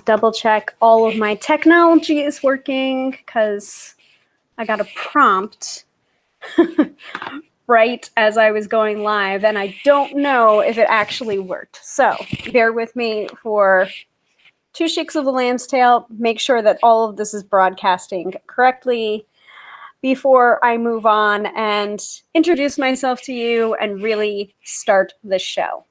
double check all of my technology is working because I got a prompt right as I was going live, and I don't know if it actually worked. So bear with me for 2 shakes of the lamb's tail. Make sure that all of this is broadcasting correctly before I move on and introduce myself to you and really start the show.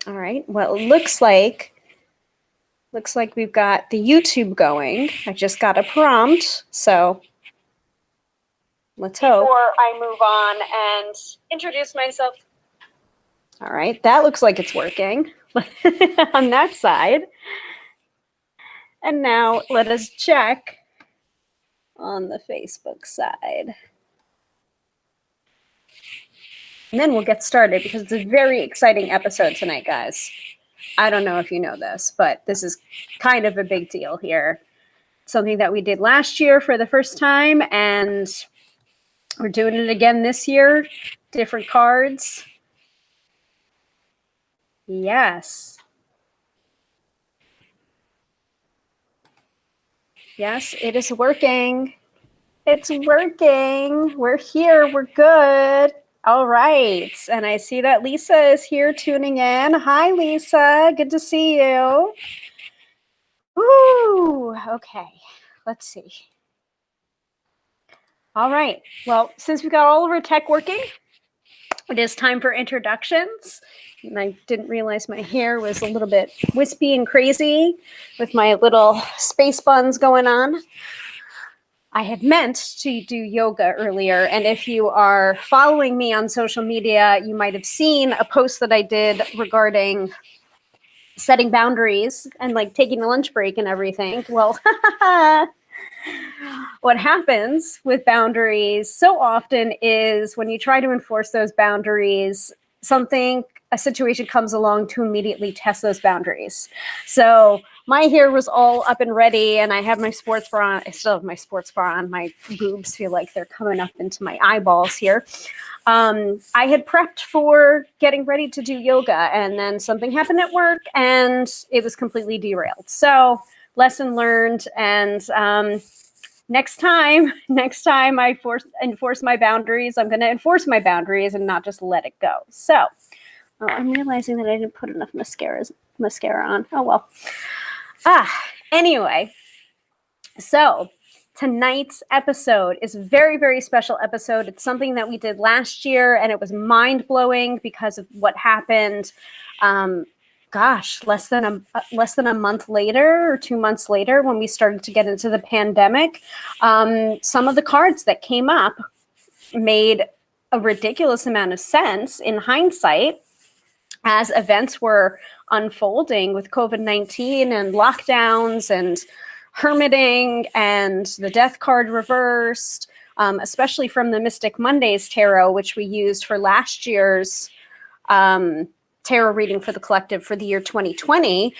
All right, well, it looks like we've got the YouTube going. I just got a prompt, so let's hope. Before I move on and introduce myself. All right, that looks like it's working on that side. And now let us check on the Facebook side. And then we'll get started because it's a very exciting episode tonight, guys. I don't know if you know this, but this is kind of a big deal here. Something that we did last year for the first time, and we're doing it again this year. Different cards. Yes. Yes, it is working. It's working. We're here. We're good. All right. And I see that Lisa is here tuning in. Hi, Lisa. Good to see you. Woo. Okay. Let's see. All right. Well, since we got all of our tech working, it is time for introductions. And I didn't realize my hair was a little bit wispy and crazy with my little space buns going on. I had meant to do yoga earlier, and if you are following me on social media, you might have seen a post that I did regarding setting boundaries and like taking a lunch break and everything. Well, what happens with boundaries so often is when you try to enforce those boundaries, a situation comes along to immediately test those boundaries. So my hair was all up and ready, and I had my sports bra on. I still have my sports bra on. My boobs feel like they're coming up into my eyeballs here. I had prepped for getting ready to do yoga, and then something happened at work, and it was completely derailed. So lesson learned, and next time I enforce my boundaries, I'm going to enforce my boundaries and not just let it go. So I'm realizing that I didn't put enough mascara on. Oh, well. Anyway, so tonight's episode is a very, very special episode. It's something that we did last year, and it was mind-blowing because of what happened. Less than a month later or 2 months later, when we started to get into the pandemic, some of the cards that came up made a ridiculous amount of sense in hindsight as events were unfolding with COVID-19 and lockdowns and hermiting and the death card reversed, especially from the Mystic Mondays tarot, which we used for last year's tarot reading for the collective for the year 2020.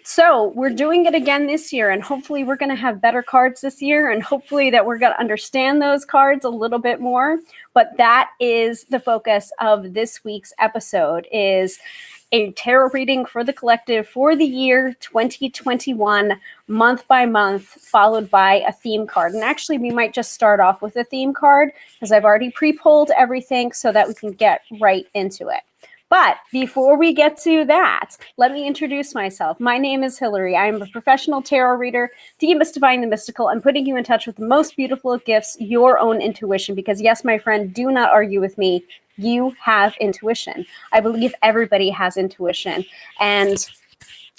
So we're doing it again this year, and hopefully we're going to have better cards this year, and hopefully that we're going to understand those cards a little bit more. But that is the focus of this week's episode, is a tarot reading for the collective for the year 2021, month by month, followed by a theme card. And actually, we might just start off with a theme card because I've already pre-pulled everything so that we can get right into it. But before we get to that, let me introduce myself. My name is Hilary. I am a professional tarot reader, demystifying the mystical and putting you in touch with the most beautiful gifts, your own intuition. Because yes, my friend, do not argue with me. You have intuition. I believe everybody has intuition. And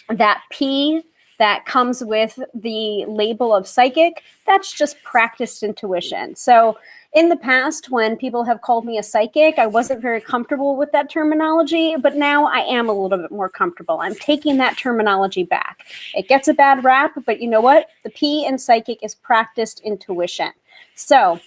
that P that comes with the label of psychic, that's just practiced intuition. So in the past, when people have called me a psychic, I wasn't very comfortable with that terminology, but now I am a little bit more comfortable. I'm taking that terminology back. It gets a bad rap, but you know what? The P in psychic is practiced intuition. So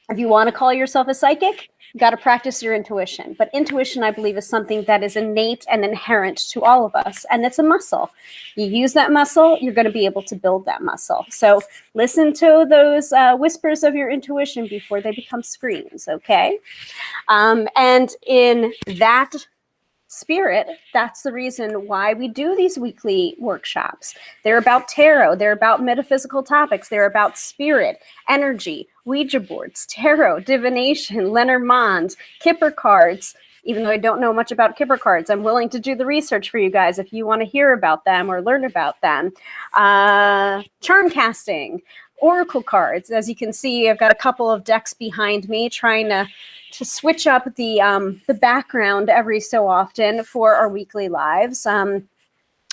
if you want to call yourself a psychic, You got to practice your intuition. But intuition, I believe, is something that is innate and inherent to all of us. And it's a muscle. You use that muscle, you're going to be able to build that muscle. So listen to those whispers of your intuition before they become screams, okay? And in that spirit, that's the reason why we do these weekly workshops. They're about tarot, they're about metaphysical topics, they're about spirit, energy, Ouija boards, tarot, divination, Lenormand, Kipper cards. Even though I don't know much about Kipper cards, I'm willing to do the research for you guys if you want to hear about them or learn about them. Charm casting, oracle cards. As you can see, I've got a couple of decks behind me trying to switch up the background every so often for our weekly lives.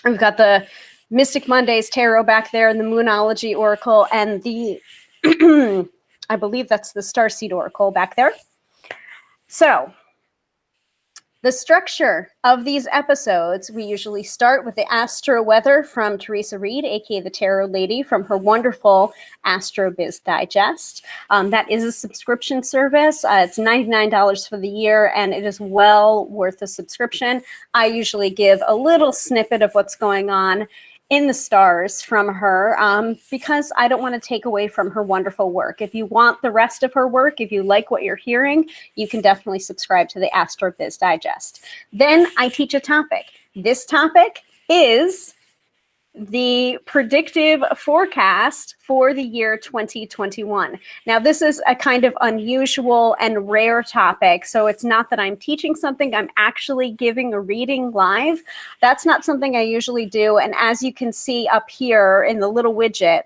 We've got the Mystic Mondays Tarot back there, and the Moonology Oracle, and the I believe that's the Starseed Oracle back there. So the structure of these episodes, we usually start with the Astro Weather from Teresa Reed, aka the Tarot Lady, from her wonderful Astro Biz Digest. That is a subscription service. It's $99 for the year, and it is well worth the subscription. I usually give a little snippet of what's going on in the stars from her, because I don't want to take away from her wonderful work. If you want the rest of her work, if you like what you're hearing, you can definitely subscribe to the Astro Biz Digest. Then I teach a topic. This topic is the predictive forecast for the year 2021. Now, this is a kind of unusual and rare topic. So it's not that I'm teaching something, I'm actually giving a reading live. That's not something I usually do. And as you can see up here in the little widget,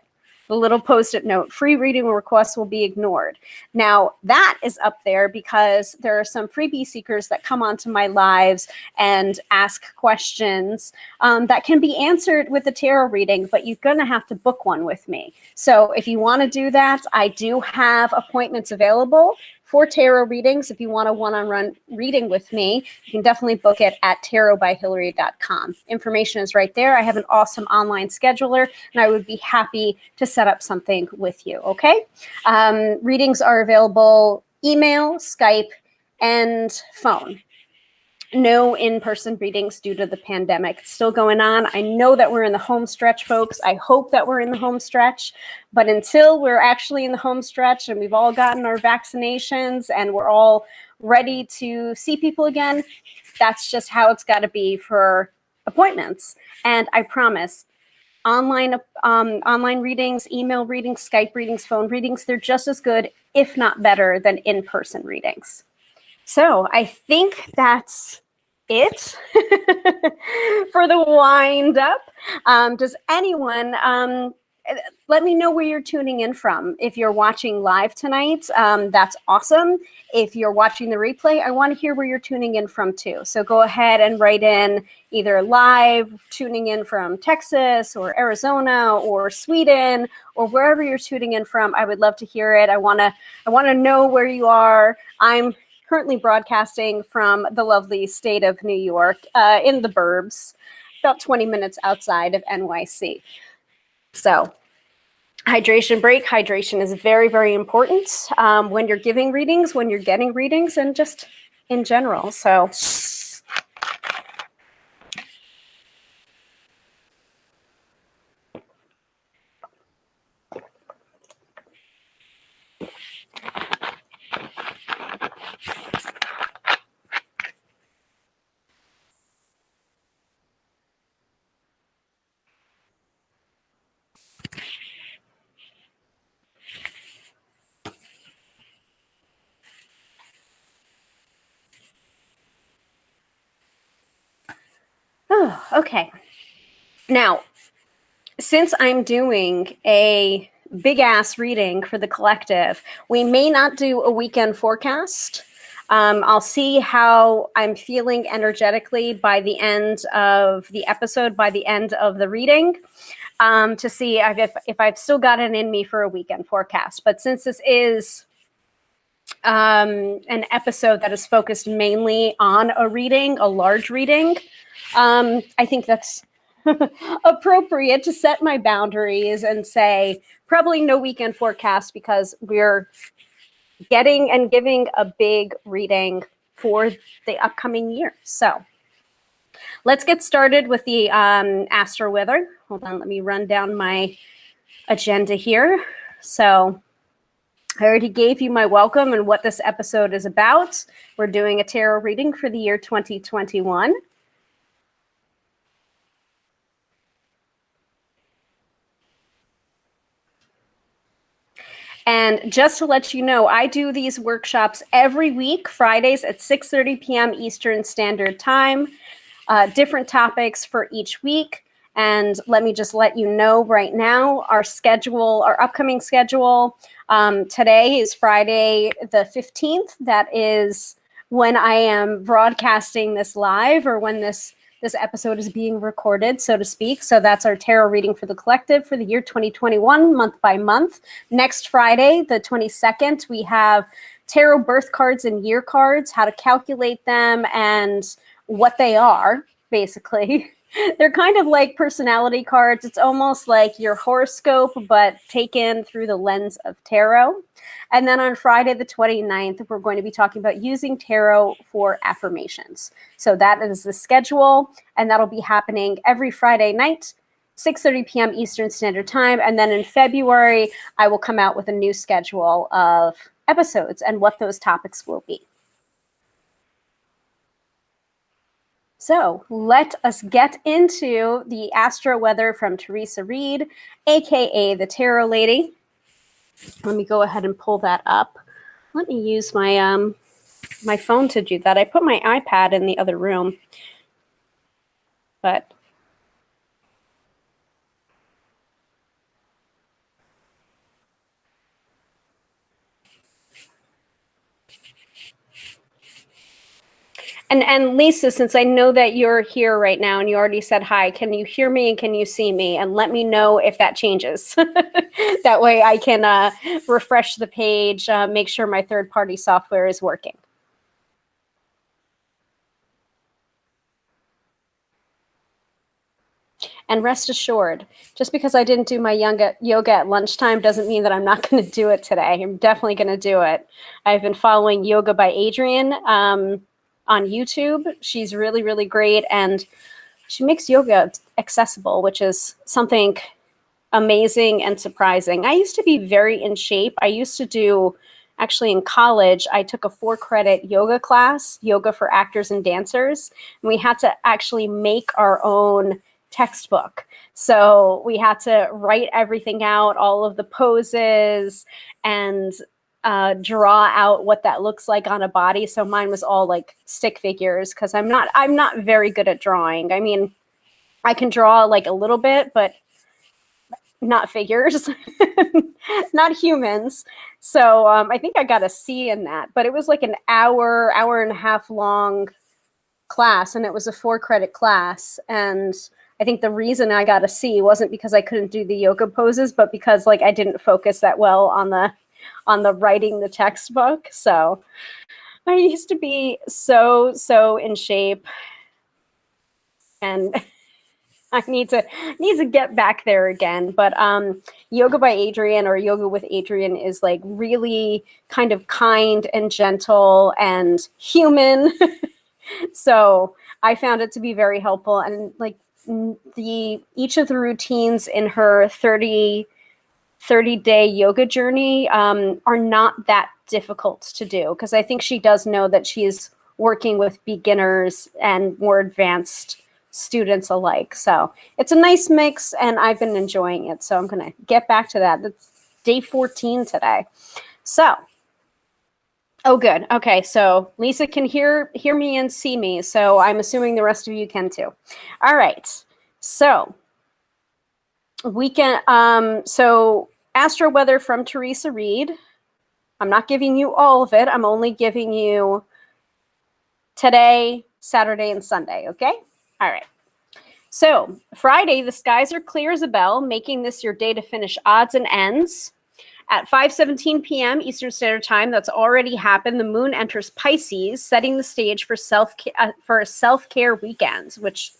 the little post-it note, free reading requests will be ignored. Now, that is up there because there are some freebie seekers that come onto my lives and ask questions that can be answered with a tarot reading, but you're going to have to book one with me. So if you want to do that, I do have appointments available for tarot readings. If you want a one-on-one reading with me, you can definitely book it at tarotbyhilary.com. Information is right there. I have an awesome online scheduler, and I would be happy to set up something with you, okay? Readings are available email, Skype, and phone. No in-person readings due to the pandemic. It's still going on. I know that we're in the home stretch, folks. I hope that we're in the home stretch. But until we're actually in the home stretch and we've all gotten our vaccinations and we're all ready to see people again, that's just how it's got to be for appointments. And I promise, online readings, email readings, Skype readings, phone readings, they're just as good, if not better, than in-person readings. So I think that's it for the wind up. Does anyone, let me know where you're tuning in from. If you're watching live tonight, that's awesome. If you're watching the replay, I want to hear where you're tuning in from too. So go ahead and write in either live, tuning in from Texas or Arizona or Sweden or wherever you're tuning in from. I would love to hear it. I want to know where you are. I'm currently broadcasting from the lovely state of New York, in the burbs, about 20 minutes outside of NYC. So hydration break. Hydration is very, very important when you're giving readings, when you're getting readings, and just in general. So oh, okay. Now, since I'm doing a big ass reading for the collective, we may not do a weekend forecast. I'll see how I'm feeling energetically by the end of the episode, by the end of the reading, to see if I've still got it in me for a weekend forecast. But since this is an episode that is focused mainly on a reading, a large reading, I think that's appropriate to set my boundaries and say probably no weekend forecast because we're getting and giving a big reading for the upcoming year. So let's get started with the astro weather. Hold on, let me run down my agenda here. So I already gave you my welcome and what this episode is about. We're doing a tarot reading for the year 2021. And just to let you know, I do these workshops every week, Fridays at 6:30 p.m. Eastern Standard Time, different topics for each week. And let me just let you know right now, our schedule, our upcoming schedule, today is Friday the 15th. That is when I am broadcasting this live, or when this episode is being recorded, so to speak. So that's our tarot reading for the collective for the year 2021, month by month. Next Friday, the 22nd, we have tarot birth cards and year cards, how to calculate them and what they are, basically. They're kind of like personality cards. It's almost like your horoscope, but taken through the lens of tarot. And then on Friday, the 29th, we're going to be talking about using tarot for affirmations. So that is the schedule, and that'll be happening every Friday night, 6:30 p.m. Eastern Standard Time. And then in February, I will come out with a new schedule of episodes and what those topics will be. So let us get into the astro weather from Teresa Reed, aka the Tarot Lady. Let me go ahead and pull that up. Let me use my my phone to do that. I put my iPad in the other room, but And Lisa, since I know that you're here right now and you already said hi, can you hear me and can you see me? And let me know if that changes. That way I can refresh the page, make sure my third-party software is working. And rest assured, just because I didn't do my yoga at lunchtime doesn't mean that I'm not going to do it today. I'm definitely going to do it. I've been following Yoga by Adrienne on YouTube. She's really, really great, and she makes yoga accessible, which is something amazing and surprising. I used to be very in shape. I used to do, actually in college, I took a 4-credit yoga class, yoga for actors and dancers, and we had to actually make our own textbook. So we had to write everything out, all of the poses, and draw out what that looks like on a body. So mine was all like stick figures, because I'm not very good at drawing. I mean, I can draw like a little bit, but not figures, not humans. So I think I got a C in that, but it was like an hour and a half long class, and it was a 4-credit class. And I think the reason I got a C wasn't because I couldn't do the yoga poses, but because like I didn't focus that well on the writing the textbook. So I used to be so in shape, and I need to get back there again. But Yoga by Adrienne, or Yoga with Adrienne, is like really kind of kind and gentle and human. So I found it to be very helpful. And like each of the routines in her 30-day yoga journey are not that difficult to do, because I think she does know that she's working with beginners and more advanced students alike. So it's a nice mix, and I've been enjoying it. So I'm going to get back to that. It's day 14 today. So, oh, good. Okay, so Lisa can hear me and see me. So I'm assuming the rest of you can too. All right. So we can, so astro weather from Teresa Reed. I'm not giving you all of it. I'm only giving you today, Saturday, and Sunday. Okay. All right. So Friday, the skies are clear as a bell, making this your day to finish odds and ends. At 5:17 p.m. Eastern Standard Time, that's already happened. The moon enters Pisces, setting the stage for a self-care weekend, which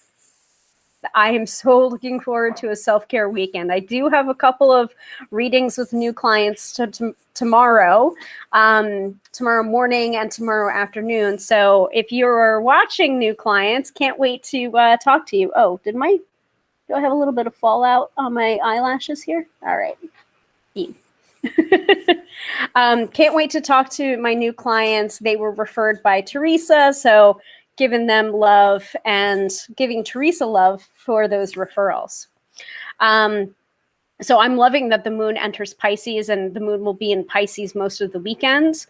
I am so looking forward to a self-care weekend. I do have a couple of readings with new clients tomorrow, tomorrow morning and tomorrow afternoon. So if you're watching new clients, can't wait to talk to you. Oh, do I have a little bit of fallout on my eyelashes here? All right. Can't wait to talk to my new clients. They were referred by Teresa, so giving them love and giving Teresa love for those referrals. So I'm loving that the moon enters Pisces, and the moon will be in Pisces most of the weekends,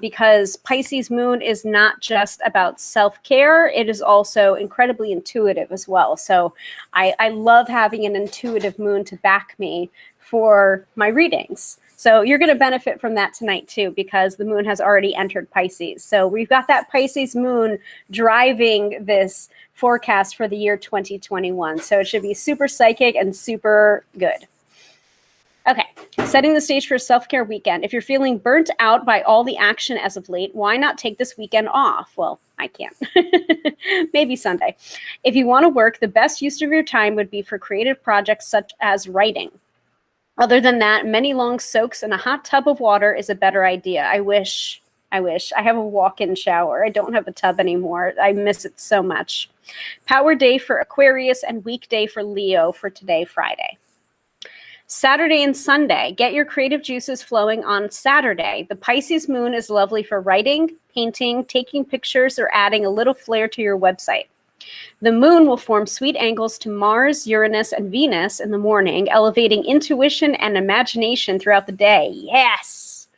because Pisces moon is not just about self-care. It is also incredibly intuitive as well. So I love having an intuitive moon to back me for my readings. So you're going to benefit from that tonight too, because the moon has already entered Pisces. So we've got that Pisces moon driving this forecast for the year 2021. So it should be super psychic and super good. Okay, setting the stage for a self-care weekend. If you're feeling burnt out by all the action as of late, why not take this weekend off? Well, I can't. Maybe Sunday. If you want to work, the best use of your time would be for creative projects such as writing. Other than that, many long soaks in a hot tub of water is a better idea. I wish. I have a walk-in shower. I don't have a tub anymore. I miss it so much. Power day for Aquarius and weekday for Leo for today, Friday. Saturday and Sunday, get your creative juices flowing on Saturday. The Pisces moon is lovely for writing, painting, taking pictures, or adding a little flair to your website. The moon will form sweet angles to Mars, Uranus, and Venus in the morning, elevating intuition and imagination throughout the day. Yes!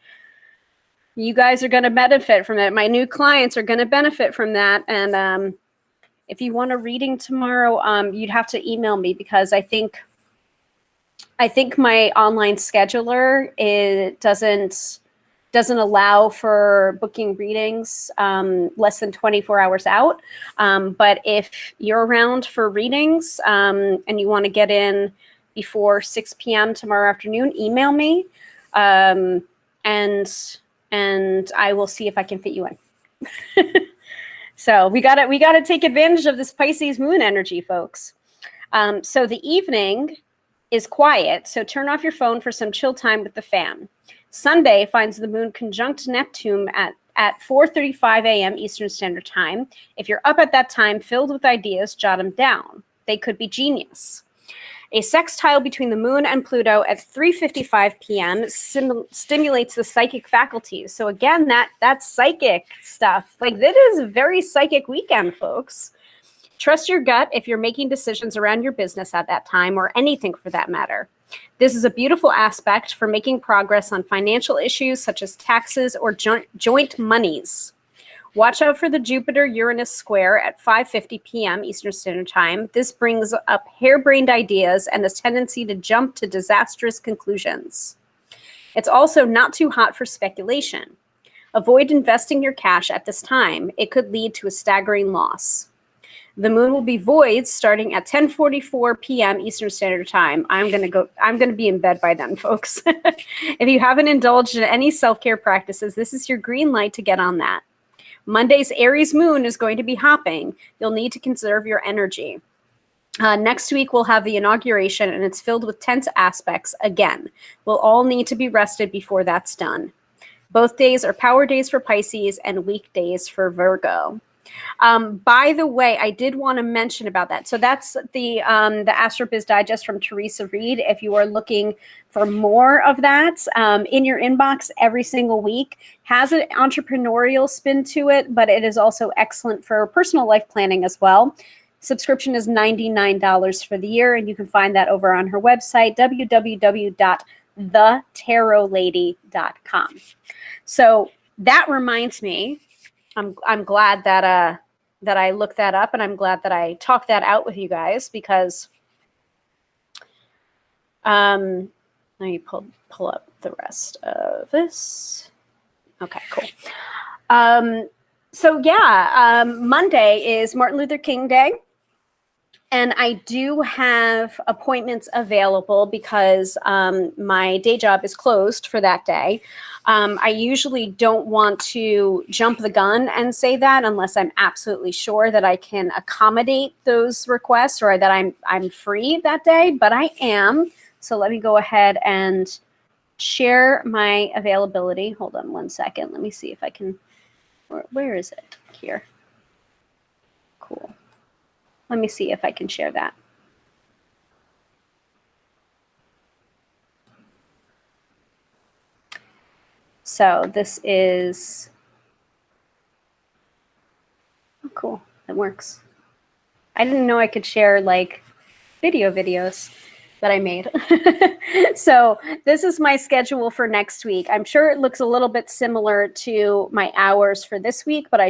You guys are going to benefit from it. My new clients are going to benefit from that. And if you want a reading tomorrow, you'd have to email me, because I think my online scheduler doesn't allow for booking readings less than 24 hours out. But if you're around for readings and you want to get in before 6 p.m. tomorrow afternoon, email me, and I will see if I can fit you in. So we gotta take advantage of this Pisces moon energy, folks. So the evening is quiet, so turn off your phone for some chill time with the fam. Sunday finds the moon conjunct Neptune at 4:35 a.m. Eastern Standard Time. If you're up at that time, filled with ideas, jot them down. They could be genius. A sextile between the moon and Pluto at 3:55 p.m. Stimulates the psychic faculties. So again, that's psychic stuff. Like, this is a very psychic weekend, folks. Trust your gut if you're making decisions around your business at that time, or anything for that matter. This is a beautiful aspect for making progress on financial issues such as taxes or joint monies. Watch out for the Jupiter-Uranus square at 5:50 p.m. Eastern Standard Time. This brings up harebrained ideas and a tendency to jump to disastrous conclusions. It's also not too hot for speculation. Avoid investing your cash at this time. It could lead to a staggering loss. The moon will be void starting at 10:44 p.m. Eastern Standard Time. I'm gonna be in bed by then, folks. If you haven't indulged in any self-care practices, this is your green light to get on that. Monday's Aries moon is going to be hopping. You'll need to conserve your energy. Next week, we'll have the inauguration, and it's filled with tense aspects again. We'll all need to be rested before that's done. Both days are power days for Pisces and weekdays for Virgo. By the way, I did want to mention about that. So that's the AstroBiz Digest from Teresa Reed. If you are looking for more of that, in your inbox every single week, has an entrepreneurial spin to it, but it is also excellent for personal life planning as well. Subscription is $99 for the year, and you can find that over on her website, www.thetarotlady.com. So that reminds me, I'm glad that I looked that up, and I'm glad that I talked that out with you guys, because let me pull up the rest of this. Okay, cool. So yeah, Monday is Martin Luther King Day. And I do have appointments available because my day job is closed for that day. I usually don't want to jump the gun and say that unless I'm absolutely sure that I can accommodate those requests or that I'm free that day, but I am. So let me go ahead and share my availability. Hold on one second. Let me see if I can. Where is it? Here. Cool. Let me see if I can share that. So this is, oh, cool, that works. I didn't know I could share like videos that I made. So this is my schedule for next week. I'm sure it looks a little bit similar to my hours for this week, but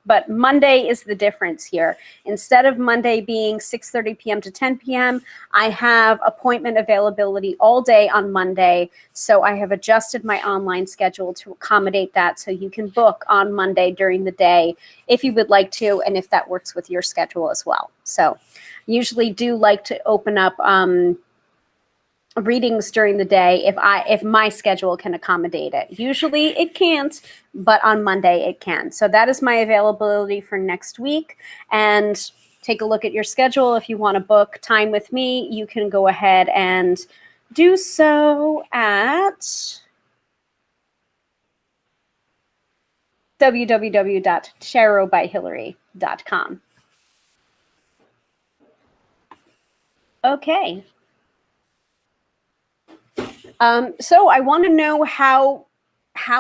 but Monday is the difference here. Instead of Monday being 6:30 p.m. to 10 p.m., I have appointment availability all day on Monday. So I have adjusted my online schedule to accommodate that. So you can book on Monday during the day if you would like to, and if that works with your schedule as well. So usually do like to open up readings during the day if my schedule can accommodate it. Usually it can't, but on Monday it can. So that is my availability for next week. And take a look at your schedule. If you want to book time with me, you can go ahead and do so at www.tarotbyhilary.com. Okay. So I want to know how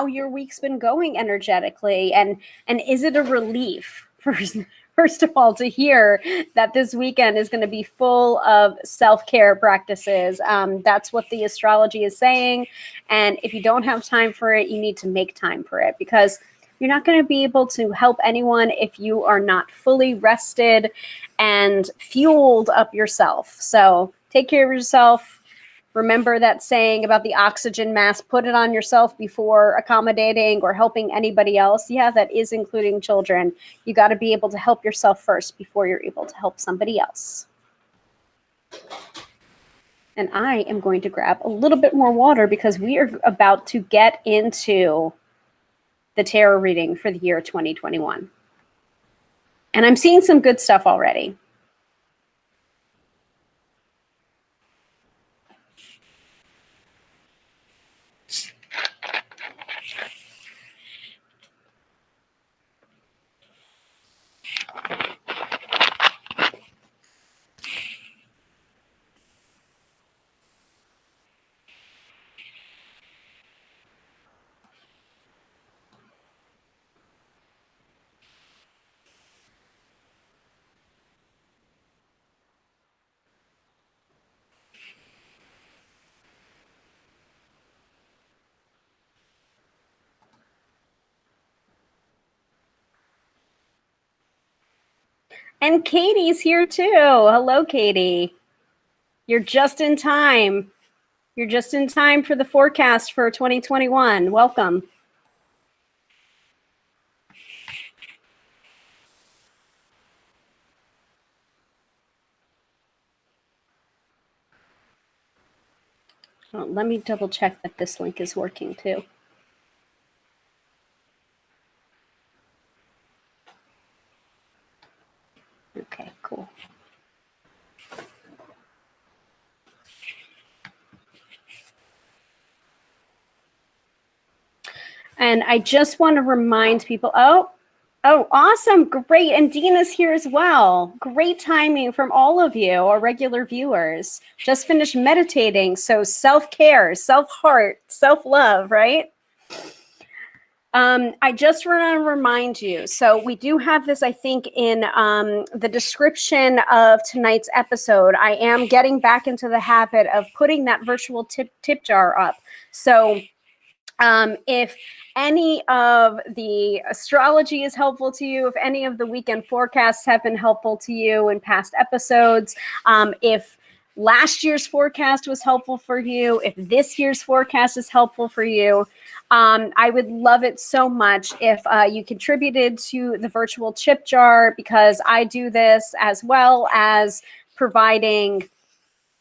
your week's been going energetically, and is it a relief first of all to hear that this weekend is going to be full of self-care practices. That's what the astrology is saying, and if you don't have time for it, you need to make time for it, because you're not going to be able to help anyone if you are not fully rested and fueled up yourself. So take care of yourself. Remember that saying about the oxygen mask, put it on yourself before accommodating or helping anybody else. Yeah, that is including children. You got to be able to help yourself first before you're able to help somebody else. And I am going to grab a little bit more water because we are about to get into the tarot reading for the year 2021. And I'm seeing some good stuff already. And Katie's here too. Hello, Katie. You're just in time. You're just in time for the forecast for 2021. Welcome. Oh, let me double check that this link is working too. Okay, cool. And I just want to remind people, oh, awesome. Great. And Dina's here as well. Great timing from all of you, our regular viewers. Just finished meditating. So self-care, self-heart, self-love, right? I just want to remind you, so we do have this, I think, in the description of tonight's episode. I am getting back into the habit of putting that virtual tip jar up. So if any of the astrology is helpful to you, if any of the weekend forecasts have been helpful to you in past episodes, if last year's forecast was helpful for you, if this year's forecast is helpful for you. I would love it so much if you contributed to the virtual chip jar, because I do this as well as providing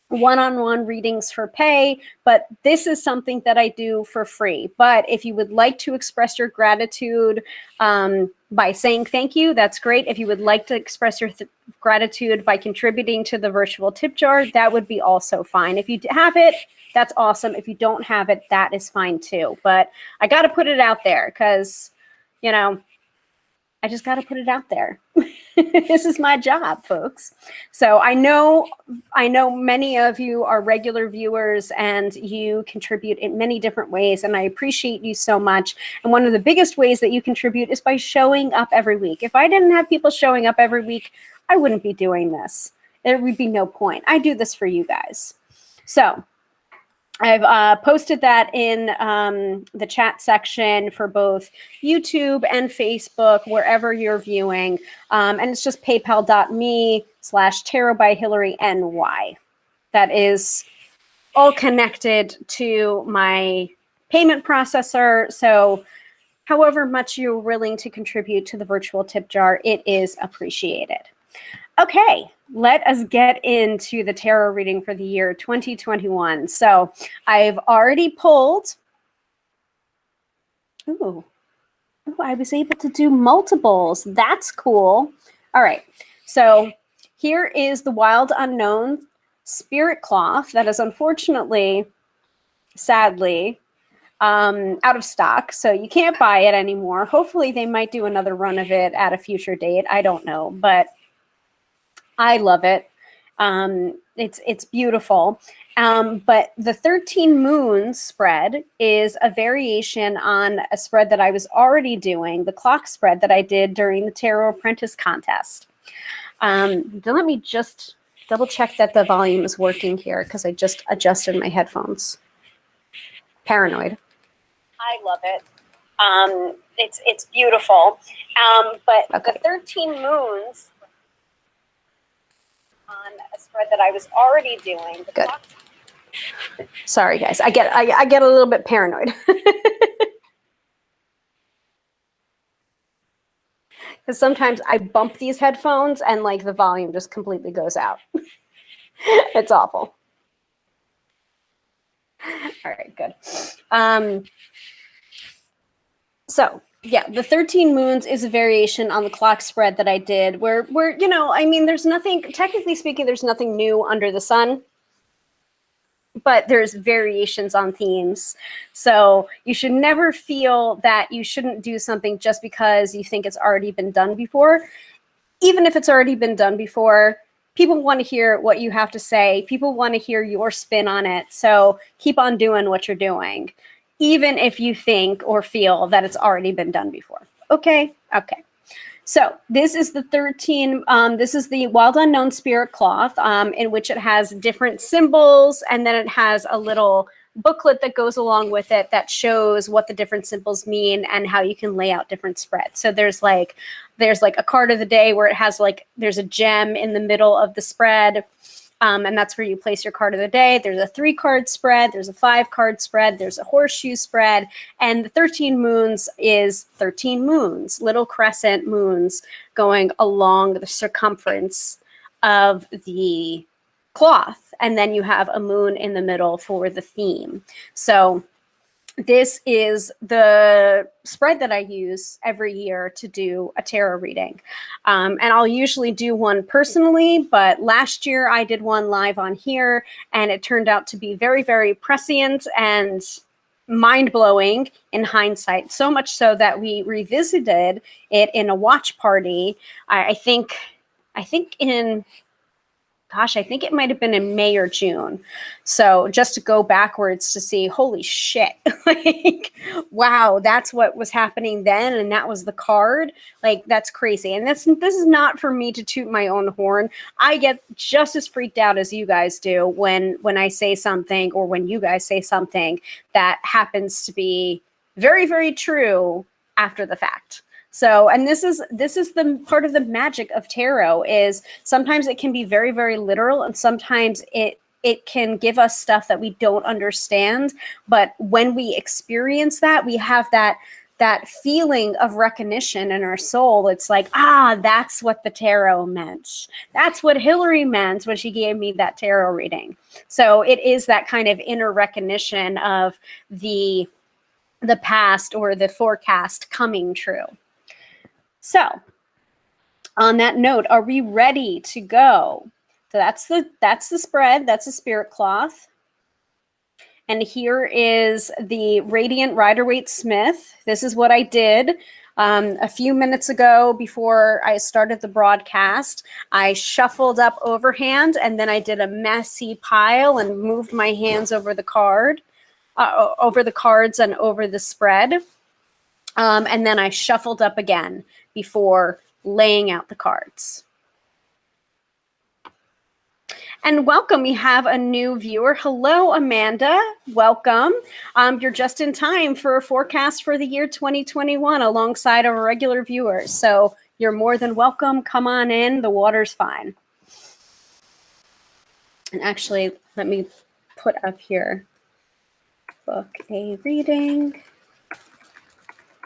one-on-one readings for pay, but this is something that I do for free. But if you would like to express your gratitude by saying thank you, that's great. If you would like to express your gratitude by contributing to the virtual tip jar, that would be also fine. If you have it, that's awesome. If you don't have it, that is fine too. But I got to put it out there because, you know, I just got to put it out there. This is my job, folks. So I know many of you are regular viewers and you contribute in many different ways, and I appreciate you so much. And one of the biggest ways that you contribute is by showing up every week. If I didn't have people showing up every week, I wouldn't be doing this. There would be no point. I do this for you guys. So I've posted that in the chat section for both YouTube and Facebook, wherever you're viewing. And it's just paypal.me/tarot by Hilary NY. That is all connected to my payment processor. So however much you're willing to contribute to the virtual tip jar, it is appreciated. Okay, let us get into the tarot reading for the year 2021. So I've already pulled. Ooh, I was able to do multiples. That's cool. All right, so here is the Wild Unknown Spirit Cloth that is unfortunately, sadly, out of stock. So you can't buy it anymore. Hopefully they might do another run of it at a future date. I don't know, but I love it. It's beautiful. But the 13 Moons spread is a variation on a spread that I was already doing, the clock spread that I did during the Tarot Apprentice contest. Let me just double check that the volume is working here because I just adjusted my headphones. Paranoid. I love it. It's beautiful. But okay. The 13 Moons on a spread that I was already doing. Good. Sorry, guys. I get a little bit paranoid. Because sometimes I bump these headphones and like the volume just completely goes out. It's awful. All right, good. So yeah, the 13 Moons is a variation on the clock spread that I did where, you know, I mean, there's nothing, technically speaking, there's nothing new under the sun, but there's variations on themes. So you should never feel that you shouldn't do something just because you think it's already been done before. Even if it's already been done before, people want to hear what you have to say. People want to hear your spin on it. So keep on doing what you're doing, even if you think or feel that it's already been done before. Okay? Okay. So this is the 13, this is the Wild Unknown Spirit Cloth, in which it has different symbols, and then it has a little booklet that goes along with it that shows what the different symbols mean and how you can lay out different spreads. So there's like a card of the day where it has like, there's a gem in the middle of the spread. And that's where you place your card of the day. There's a 3-card spread. There's a 5-card spread. There's a horseshoe spread. And the 13 Moons is 13 moons, little crescent moons going along the circumference of the cloth. And then you have a moon in the middle for the theme. So this is the spread that I use every year to do a tarot reading. And I'll usually do one personally, but last year I did one live on here and it turned out to be very, very prescient and mind-blowing in hindsight. So much so that we revisited it in a watch party. I think in... Gosh, I think it might have been in May or June. So just to go backwards to see, holy shit, like, wow, that's what was happening then. And that was the card. Like, that's crazy. And this is not for me to toot my own horn. I get just as freaked out as you guys do when I say something or when you guys say something that happens to be very, very true after the fact. So, and this is the part of the magic of tarot is sometimes it can be very, very literal, and sometimes it can give us stuff that we don't understand. But when we experience that, we have that feeling of recognition in our soul. It's like, that's what the tarot meant. That's what Hilary meant when she gave me that tarot reading. So it is that kind of inner recognition of the past or the forecast coming true. So on that note, are we ready to go? So that's the spread. That's a spirit cloth. And here is the Radiant Rider-Waite-Smith. This is what I did a few minutes ago before I started the broadcast. I shuffled up overhand, and then I did a messy pile and moved my hands over the card, over the cards and over the spread. And then I shuffled up again before laying out the cards. And welcome, we have a new viewer. Hello, Amanda. Welcome. You're just in time for a forecast for the year 2021 alongside our regular viewers. So you're more than welcome. Come on in. The water's fine. And actually, let me put up here, book a reading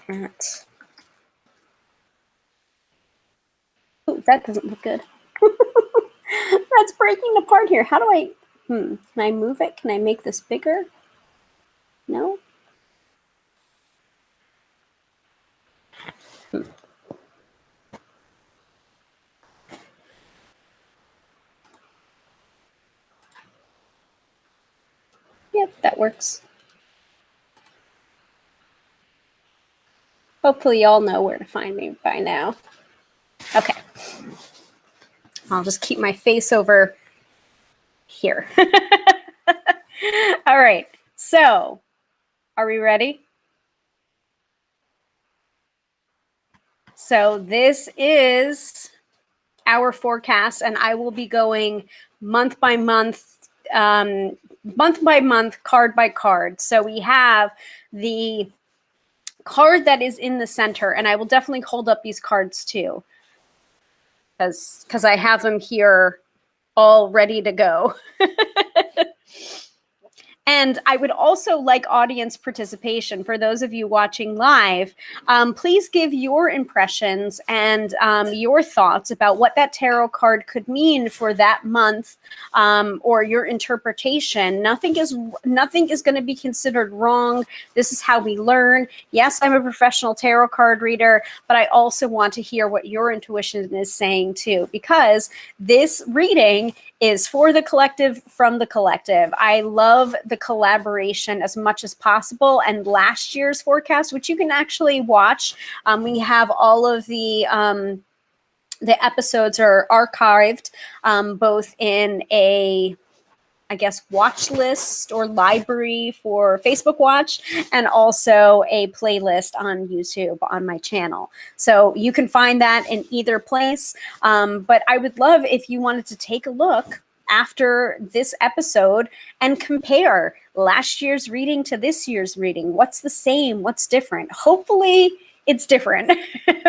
at... Oh, that doesn't look good. That's breaking apart here. How do I, can I move it? Can I make this bigger? No? Yep, that works. Hopefully y'all know where to find me by now. Okay. I'll just keep my face over here. All right. So, are we ready? So this is our forecast, and I will be going month by month, card by card. So we have the card that is in the center, and I will definitely hold up these cards too, because I have them here all ready to go. And I would also like audience participation. For those of you watching live, please give your impressions and your thoughts about what that tarot card could mean for that month, or your interpretation. Nothing is going to be considered wrong. This is how we learn. Yes, I'm a professional tarot card reader, but I also want to hear what your intuition is saying too, because this reading is for the collective, from the collective. I love the collaboration as much as possible. And last year's forecast, which you can actually watch, we have all of the episodes are archived, both in a, I guess, watch list or library for Facebook Watch, and also a playlist on YouTube on my channel. So you can find that in either place. But I would love if you wanted to take a look after this episode and compare last year's reading to this year's reading. What's the same? What's different? Hopefully it's different.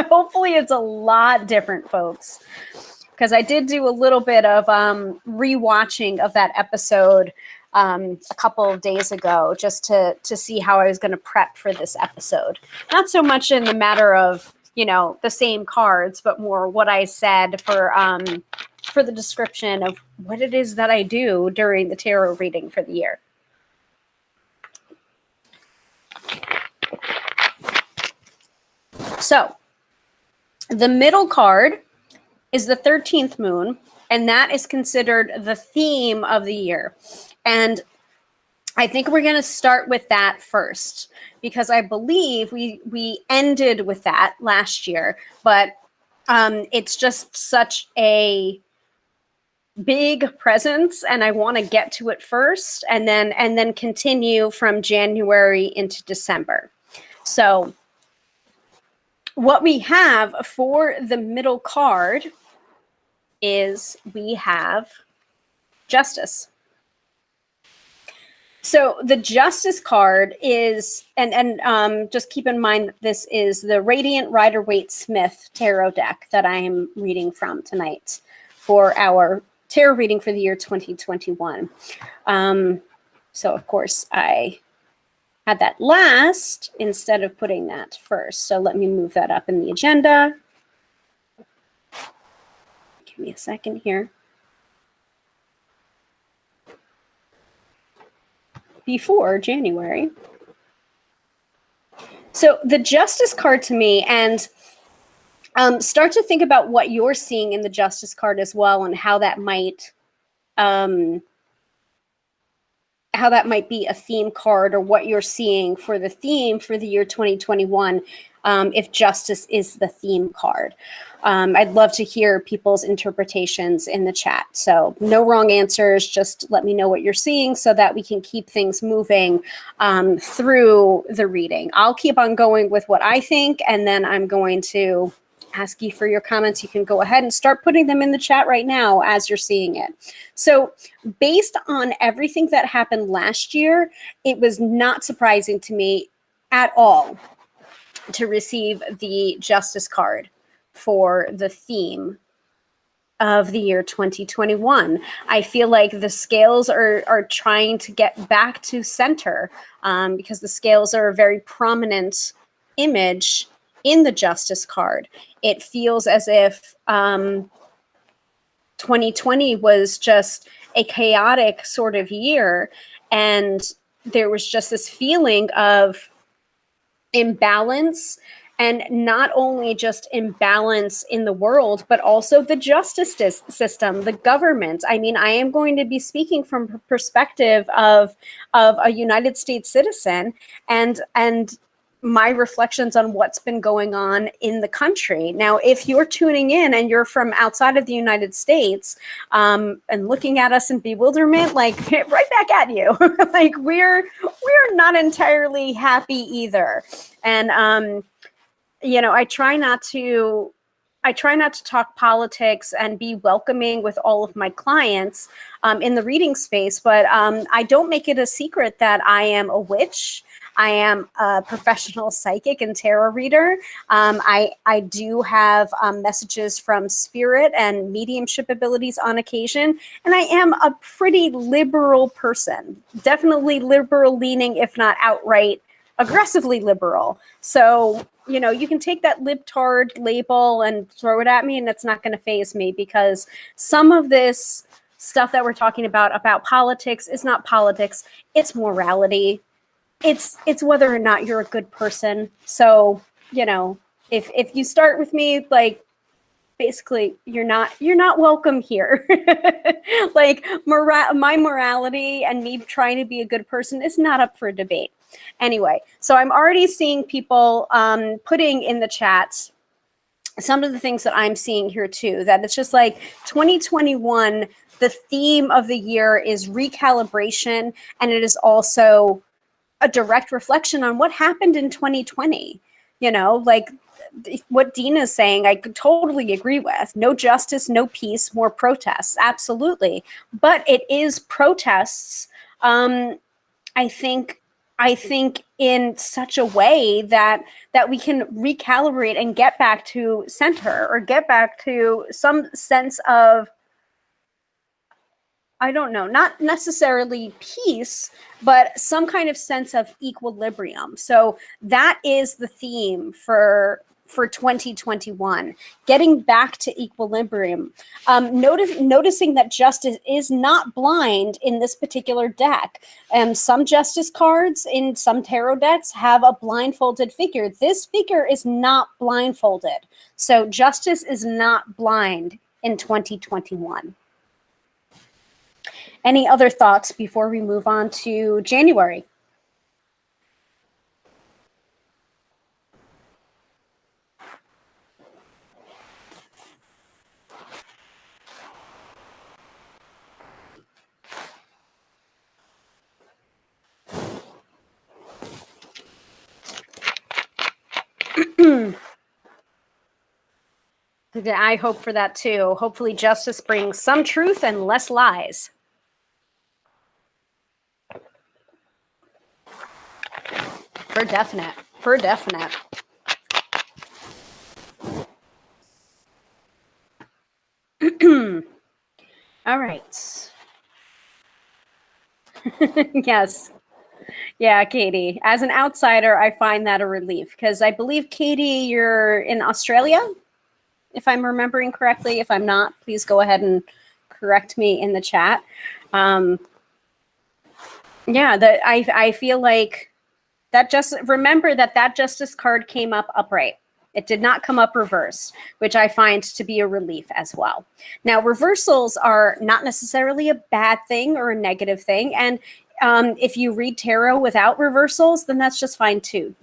Hopefully it's a lot different, folks. Because I did do a little bit of rewatching of that episode a couple of days ago, just to see how I was going to prep for this episode. Not so much in the matter of, you know, the same cards, but more what I said for the description of what it is that I do during the tarot reading for the year. So the middle card is the 13th moon, and that is considered the theme of the year. And I think we're going to start with that first, because I believe we ended with that last year, but it's just such a big presence, and I want to get to it first, and then continue from January into December. So what we have for the middle card is we have Justice. So the Justice card is, and just keep in mind that this is the Radiant Rider-Waite-Smith tarot deck that I am reading from tonight for our tarot reading for the year 2021. So of course I had that last instead of putting that first. So let me move that up in the agenda. Give me a second here. Before January. So the Justice card to me, and start to think about what you're seeing in the Justice card as well, and how that might be a theme card, or what you're seeing for the theme for the year 2021, if Justice is the theme card. I'd love to hear people's interpretations in the chat. So no wrong answers, just let me know what you're seeing so that we can keep things moving through the reading. I'll keep on going with what I think, and then I'm going to ask you for your comments. You can go ahead and start putting them in the chat right now as you're seeing it. So based on everything that happened last year, it was not surprising to me at all to receive the Justice card for the theme of the year 2021. I feel like the scales are trying to get back to center, because the scales are a very prominent image in the Justice card. It feels as if 2020 was just a chaotic sort of year, and there was just this feeling of imbalance, and not only just imbalance in the world, but also the justice system, the government. I mean, I am going to be speaking from perspective of a United States citizen, and my reflections on what's been going on in the country. Now, if you're tuning in and you're from outside of the United States, and looking at us in bewilderment, like right back at you, like we're not entirely happy either. And you know, I try not to talk politics and be welcoming with all of my clients in the reading space, but I don't make it a secret that I am a witch. I am a professional psychic and tarot reader. I do have messages from spirit and mediumship abilities on occasion, and I am a pretty liberal person, definitely liberal leaning, if not outright aggressively liberal. So, you know, you can take that libtard label and throw it at me, and it's not going to faze me, because some of this stuff that we're talking about politics is not politics. It's morality. It's whether or not you're a good person. So, you know, if you start with me, like, basically you're not welcome here. Like my morality and me trying to be a good person is not up for debate. Anyway, so I'm already seeing people putting in the chat some of the things that I'm seeing here too, that it's just like 2021, the theme of the year is recalibration, and it is also a direct reflection on what happened in 2020. You know, like what Dina's saying, I could totally agree with. No justice, no peace, more protests. Absolutely. But it is protests, I think in such a way that we can recalibrate and get back to center, or get back to some sense of, I don't know, not necessarily peace, but some kind of sense of equilibrium. So that is the theme for 2021, getting back to equilibrium. Noticing that justice is not blind in this particular deck. Some justice cards in some tarot decks have a blindfolded figure. This figure is not blindfolded. So justice is not blind in 2021. Any other thoughts before we move on to January? I hope for that too. Hopefully justice brings some truth and less lies. For definite. For definite. All right. Yes. Yeah, Katie. As an outsider, I find that a relief because I believe, Katie, you're in Australia, if I'm remembering correctly. If I'm not, please go ahead and correct me in the chat. Yeah, I feel like that just remember that justice card came up upright. It did not come up reversed, which I find to be a relief as well. Now, reversals are not necessarily a bad thing or a negative thing. And if you read tarot without reversals, then that's just fine too.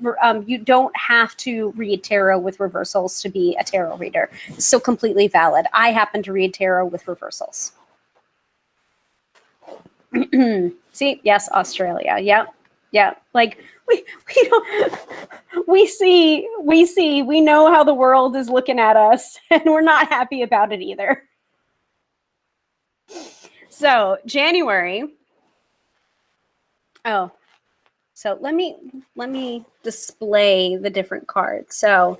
You don't have to read tarot with reversals to be a tarot reader. It's still completely valid. I happen to read tarot with reversals. See, yes, Australia. Yep. Yeah. Like we don't we know how the world is looking at us, and we're not happy about it either. So January. Oh, so let me display the different cards. So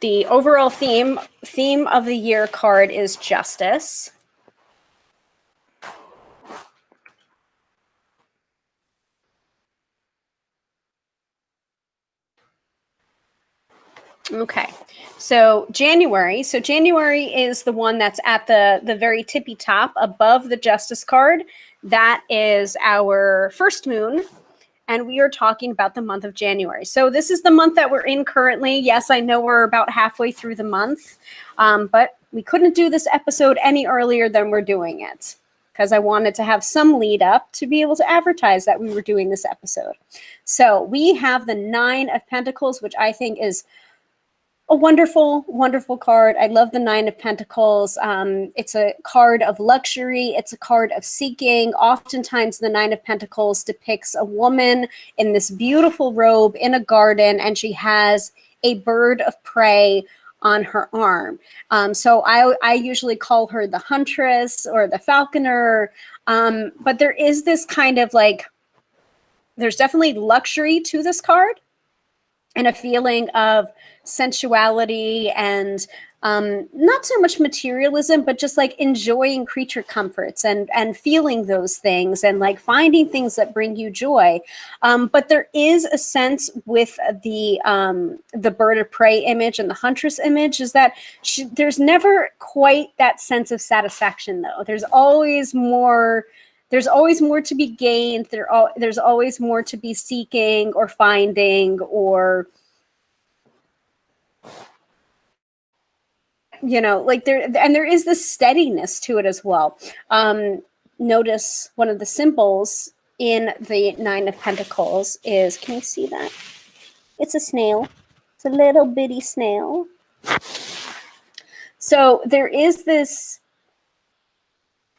the overall theme of the year card is justice. Okay, so January is the one that's at the very tippy top above the justice card. That is our first moon, and we are talking about the month of January. So this is the month that we're in currently. Yes, I know we're about halfway through the month, but we couldn't do this episode any earlier than we're doing it because I wanted to have some lead up to be able to advertise that we were doing this episode. So we have the Nine of Pentacles, which I think is a wonderful, wonderful card. I love the Nine of Pentacles. It's a card of luxury. It's a card of seeking. Oftentimes, the Nine of Pentacles depicts a woman in this beautiful robe in a garden, and she has a bird of prey on her arm. So I usually call her the huntress or the falconer. But there is this kind of like, there's definitely luxury to this card and a feeling of sensuality and not so much materialism, but just like enjoying creature comforts and feeling those things and like finding things that bring you joy. But there is a sense with the bird of prey image and the huntress image is that there's never quite that sense of satisfaction though. There's always more to be gained. There's always more to be seeking or finding or, like there is this steadiness to it as well. Notice one of the symbols in the Nine of Pentacles is, can you see that? It's a snail. It's a little bitty snail. So there is this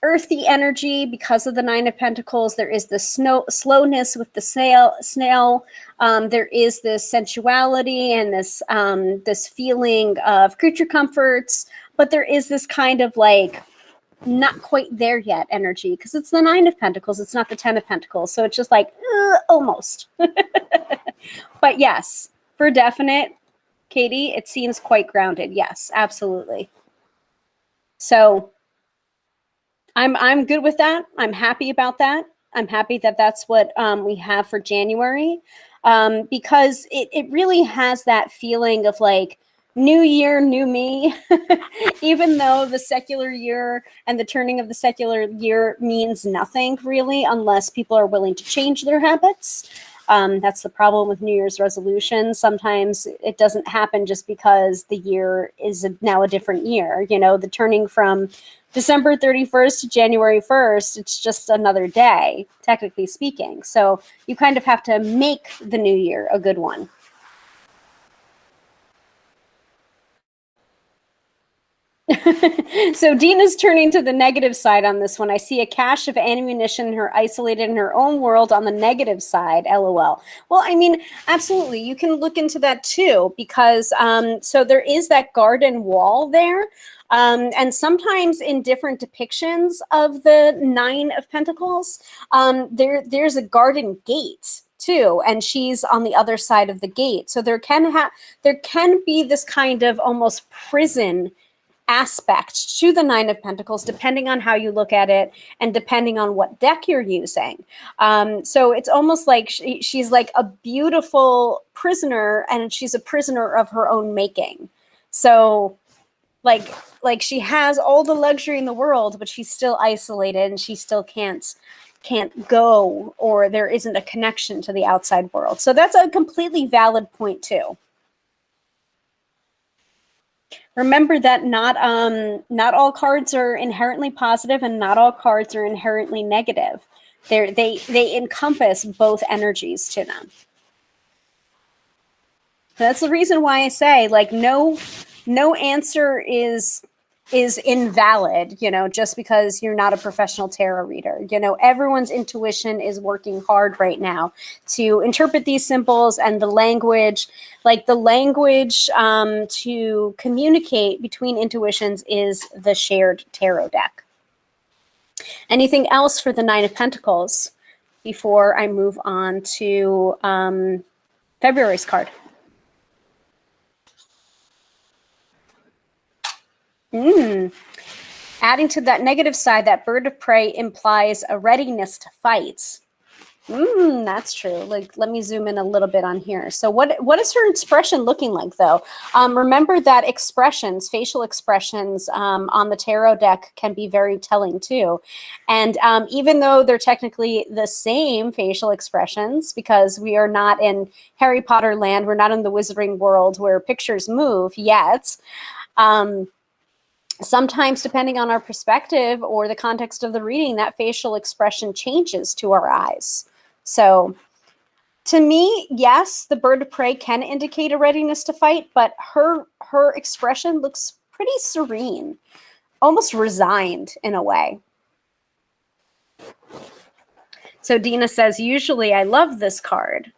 earthy energy because of the Nine of Pentacles. There is the slowness with the snail. There is this sensuality and this feeling of creature comforts, but there is this kind of like not quite there yet energy because it's the Nine of Pentacles. It's not the Ten of Pentacles. So it's just like almost. But yes, for definite, Katie, it seems quite grounded. Yes, absolutely. So I'm good with that. I'm happy about that. I'm happy that that's what we have for January because it really has that feeling of like new year, new me, even though the secular year and the turning of the secular year means nothing really unless people are willing to change their habits. That's the problem with New Year's resolutions. Sometimes it doesn't happen just because the year is now a different year. The turning from December 31st to January 1st, it's just another day, technically speaking. So you kind of have to make the new year a good one. So Dina's turning to the negative side on this one. I see a cache of ammunition, her isolated in her own world on the negative side, LOL. Well, I mean, absolutely. You can look into that too, because so there is that garden wall there. And sometimes in different depictions of the Nine of Pentacles, there's a garden gate too, and she's on the other side of the gate. So there can be this kind of almost prison aspect to the Nine of Pentacles, depending on how you look at it and depending on what deck you're using. So it's almost like she's like a beautiful prisoner, and she's a prisoner of her own making. So like she has all the luxury in the world, but she's still isolated, and she still can't go, or there isn't a connection to the outside world. So that's a completely valid point too. Remember that not all cards are inherently positive, and not all cards are inherently negative. They encompass both energies to them. That's the reason why I say, like, no answer is invalid, just because you're not a professional tarot reader. Everyone's intuition is working hard right now to interpret these symbols, and the language to communicate between intuitions is the shared tarot deck. Anything else for the Nine of Pentacles before I move on to February's card? Adding to that negative side, that bird of prey implies a readiness to fight. That's true. Like, let me zoom in a little bit on here. So what is her expression looking like, though? Remember that facial expressions on the tarot deck can be very telling too. And even though they're technically the same facial expressions, because we are not in Harry Potter land, we're not in the wizarding world where pictures move yet. Sometimes, depending on our perspective or the context of the reading, that facial expression changes to our eyes. So to me, yes, the bird of prey can indicate a readiness to fight, but her expression looks pretty serene, almost resigned in a way. So Dina says, usually I love this card.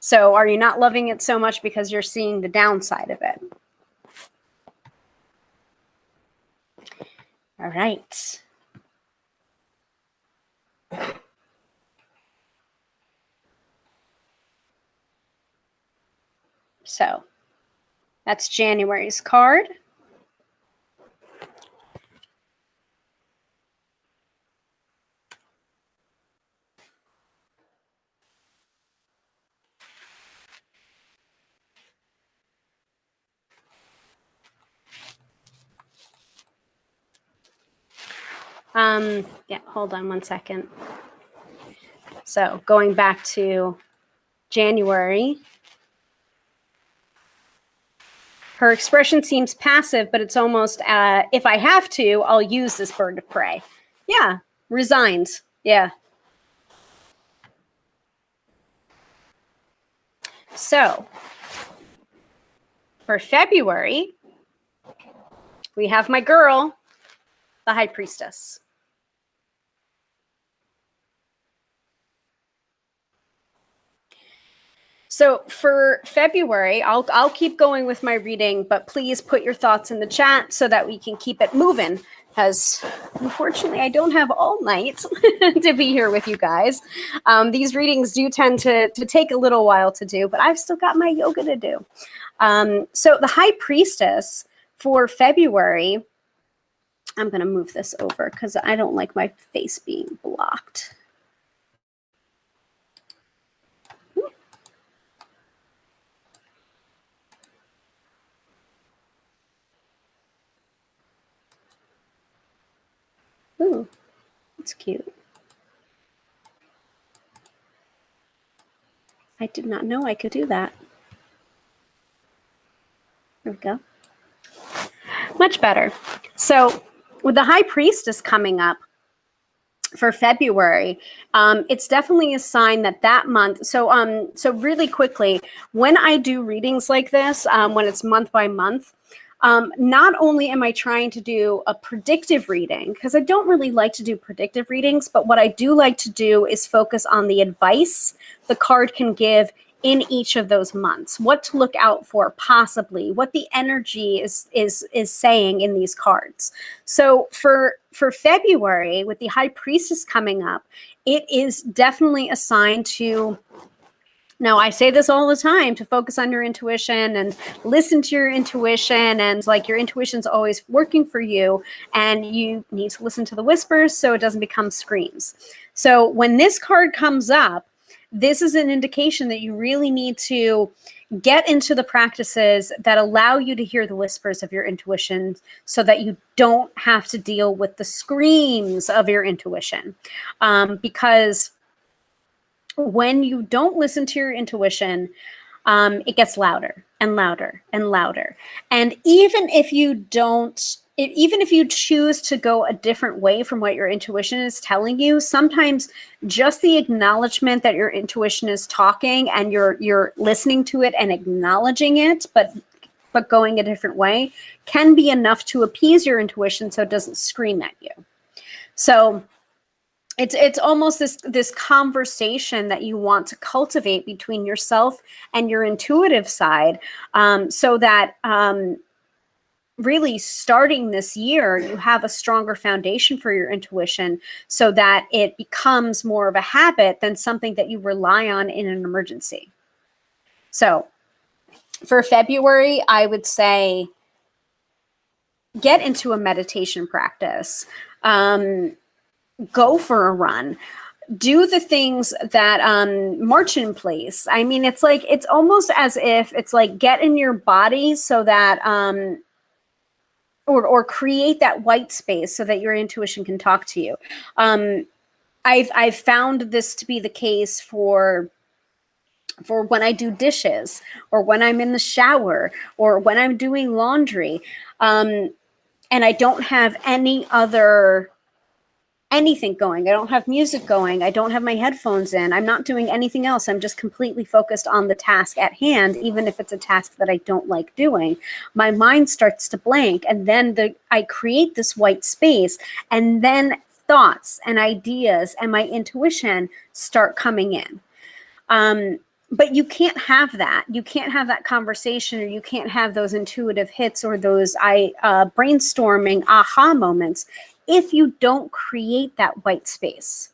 So are you not loving it so much because you're seeing the downside of it? All right. So that's January's card. Yeah, hold on one second. So going back to January, her expression seems passive, but it's almost, if I have to, I'll use this bird of prey. Yeah, resigned. Yeah. So for February, we have my girl, the High Priestess. So for February, I'll keep going with my reading, but please put your thoughts in the chat so that we can keep it moving, because unfortunately I don't have all night to be here with you guys. These readings do tend to take a little while to do, but I've still got my yoga to do. So the High Priestess for February, I'm going to move this over because I don't like my face being blocked. Ooh, that's cute. I did not know I could do that. There we go. Much better. So with the High Priestess coming up for February, it's definitely a sign that month. So really quickly, when I do readings like this, when it's month by month, not only am I trying to do a predictive reading, because I don't really like to do predictive readings, but what I do like to do is focus on the advice the card can give in each of those months, what to look out for, possibly what the energy is saying in these cards. So for February, with the High Priestess coming up, it is definitely a sign to, now I say this all the time, to focus on your intuition and listen to your intuition, and like your intuition's always working for you, and you need to listen to the whispers so it doesn't become screams. So when this card comes up, this is an indication that you really need to get into the practices that allow you to hear the whispers of your intuition so that you don't have to deal with the screams of your intuition. Because when you don't listen to your intuition, it gets louder and louder and louder. And even if you choose to go a different way from what your intuition is telling you, sometimes just the acknowledgement that your intuition is talking and you're listening to it and acknowledging it, but going a different way, can be enough to appease your intuition so it doesn't scream at you. So it's almost this conversation that you want to cultivate between yourself and your intuitive side, so that really starting this year, you have a stronger foundation for your intuition so that it becomes more of a habit than something that you rely on in an emergency. So for February, I would say get into a meditation practice. Go for a run. Do the things that march in place. I mean, it's almost as if it's like get in your body so that or create that white space so that your intuition can talk to you. I've found this to be the case for when I do dishes, or when I'm in the shower, or when I'm doing laundry, and I don't have anything going. I don't have music going. I don't have my headphones in. I'm not doing anything else. I'm just completely focused on the task at hand, even if it's a task that I don't like doing. My mind starts to blank, and then I create this white space, and then thoughts and ideas and my intuition start coming in. But you can't have that. You can't have that conversation, or you can't have those intuitive hits or those brainstorming aha moments if you don't create that white space.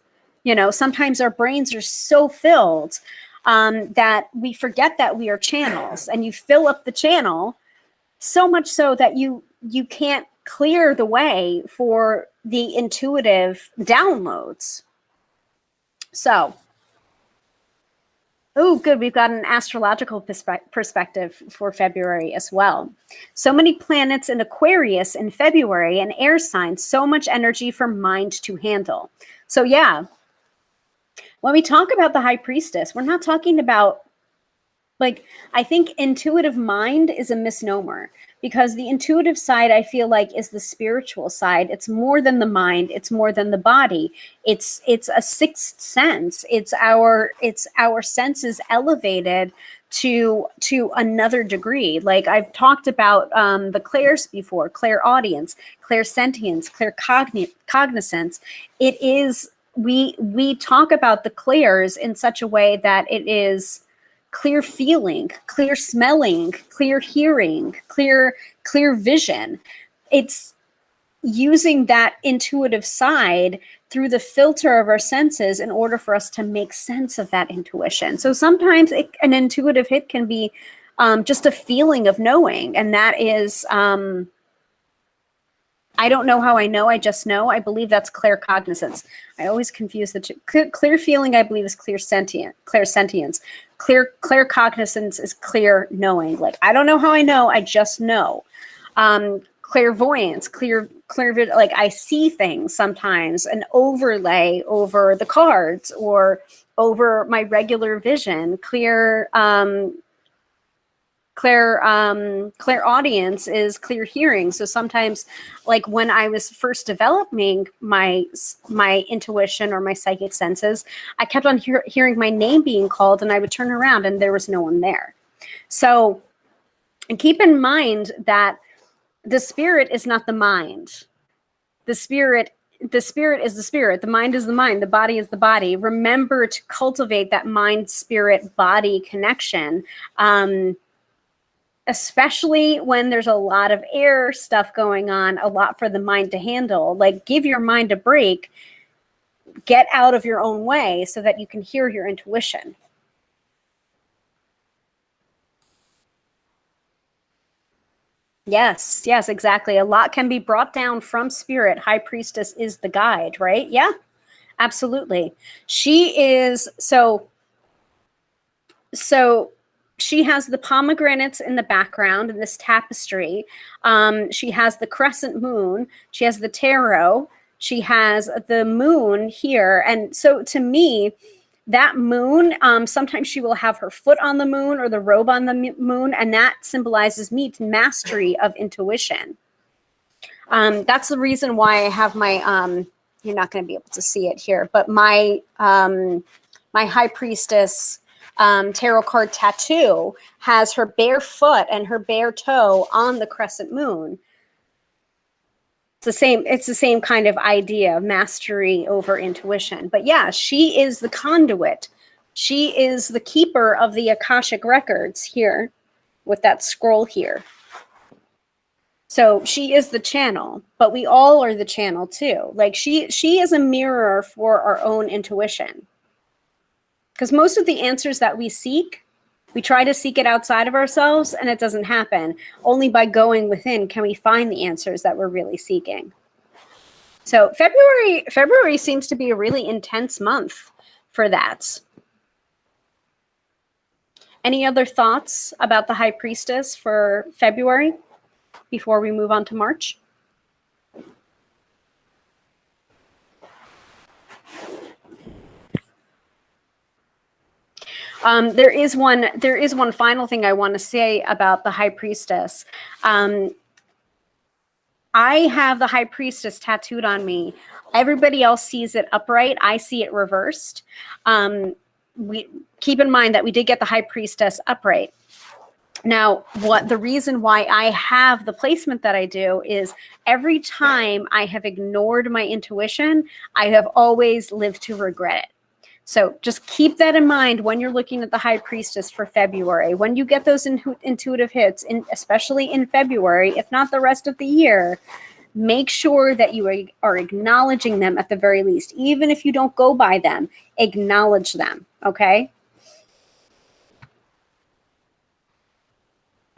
Sometimes our brains are so filled that we forget that we are channels, and you fill up the channel so much so that you can't clear the way for the intuitive downloads. So, oh, good. We've got an astrological perspective for February as well. So many planets in Aquarius in February, and air signs, so much energy for mind to handle. So yeah, when we talk about the High Priestess, we're not talking about, I think intuitive mind is a misnomer, because the intuitive side, I feel like, is the spiritual side. It's more than the mind. It's more than the body. It's a sixth sense. It's our senses elevated to another degree. Like I've talked about the clairs before: clairaudience, clairsentience, claircognizance. It is, we talk about the clairs in such a way that it is clear feeling, clear smelling, clear hearing, clear vision. It's using that intuitive side through the filter of our senses in order for us to make sense of that intuition. So sometimes an intuitive hit can be just a feeling of knowing, and that is I don't know how I know, I just know. I believe that's claircognizance. I always confuse the two. Clear feeling, I believe, is clairsentience. Claircognizance is clear knowing. Like, I don't know how I know, I just know. Clairvoyance, like I see things sometimes, an overlay over the cards or over my regular vision. Clairaudience is clear hearing. So sometimes, like when I was first developing my intuition or my psychic senses, I kept on hearing my name being called, and I would turn around and there was no one there. So, and keep in mind that the spirit is not the mind. The spirit is the spirit. The mind is the mind. The body is the body. Remember to cultivate that mind, spirit, body connection. Especially when there's a lot of air stuff going on, a lot for the mind to handle. Like, give your mind a break, get out of your own way so that you can hear your intuition. Yes, yes, exactly. A lot can be brought down from spirit. High priestess is the guide, right? Yeah, absolutely. She is so she has the pomegranates in the background in this tapestry. She has the crescent moon. She has the tarot. She has the moon here. And so to me, that moon, sometimes she will have her foot on the moon or the robe on the moon, and that symbolizes me mastery of intuition. That's the reason why I have my, you're not going to be able to see it here, but my high priestess tarot card tattoo has her bare foot and her bare toe on the crescent moon. It's the same kind of idea of mastery over intuition. But yeah, she is the conduit. She is the keeper of the Akashic records here with that scroll here. So she is the channel, but we all are the channel too. Like she is a mirror for our own intuition. Because most of the answers that we seek, we try to seek it outside of ourselves and it doesn't happen. Only by going within can we find the answers that we're really seeking. So February seems to be a really intense month for that. Any other thoughts about the High Priestess for February before we move on to March? There is one final thing I want to say about the High Priestess. I have the High Priestess tattooed on me. Everybody else sees it upright. I see it reversed. We keep in mind that we did get the High Priestess upright. Now, the reason why I have the placement that I do is every time I have ignored my intuition, I have always lived to regret it. So just keep that in mind when you're looking at the High Priestess for February. When you get those intuitive hits, especially in February, if not the rest of the year, make sure that you are acknowledging them at the very least. Even if you don't go by them, acknowledge them, okay?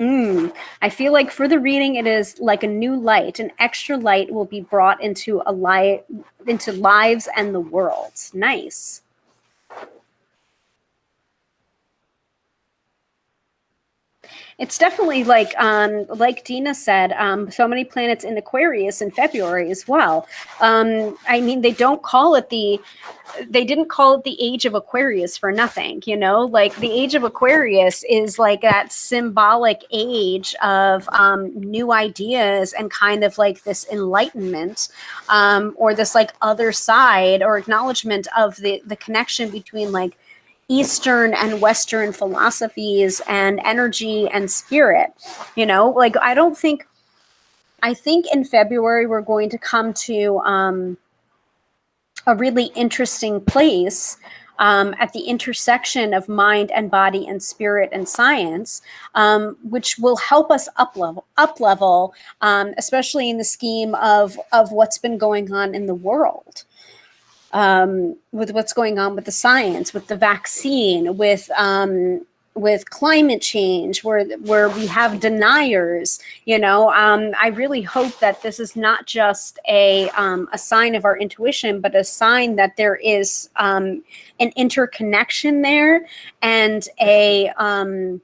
I feel like for the reading, it is like a new light. An extra light will be brought into lives and the world. Nice. It's definitely like Dina said, so many planets in Aquarius in February as well. I mean, they didn't call it the age of Aquarius for nothing, you know, like the age of Aquarius is like that symbolic age of new ideas and kind of like this enlightenment or this like other side or acknowledgement of the connection between like Eastern and Western philosophies and energy and spirit, you know, like I think in February we're going to come to a really interesting place at the intersection of mind and body and spirit and science, which will help us up level, especially in the scheme of what's been going on in the world. With what's going on with the science, with the vaccine, with climate change, where we have deniers, you know, I really hope that this is not just a sign of our intuition, but a sign that there is an interconnection there and an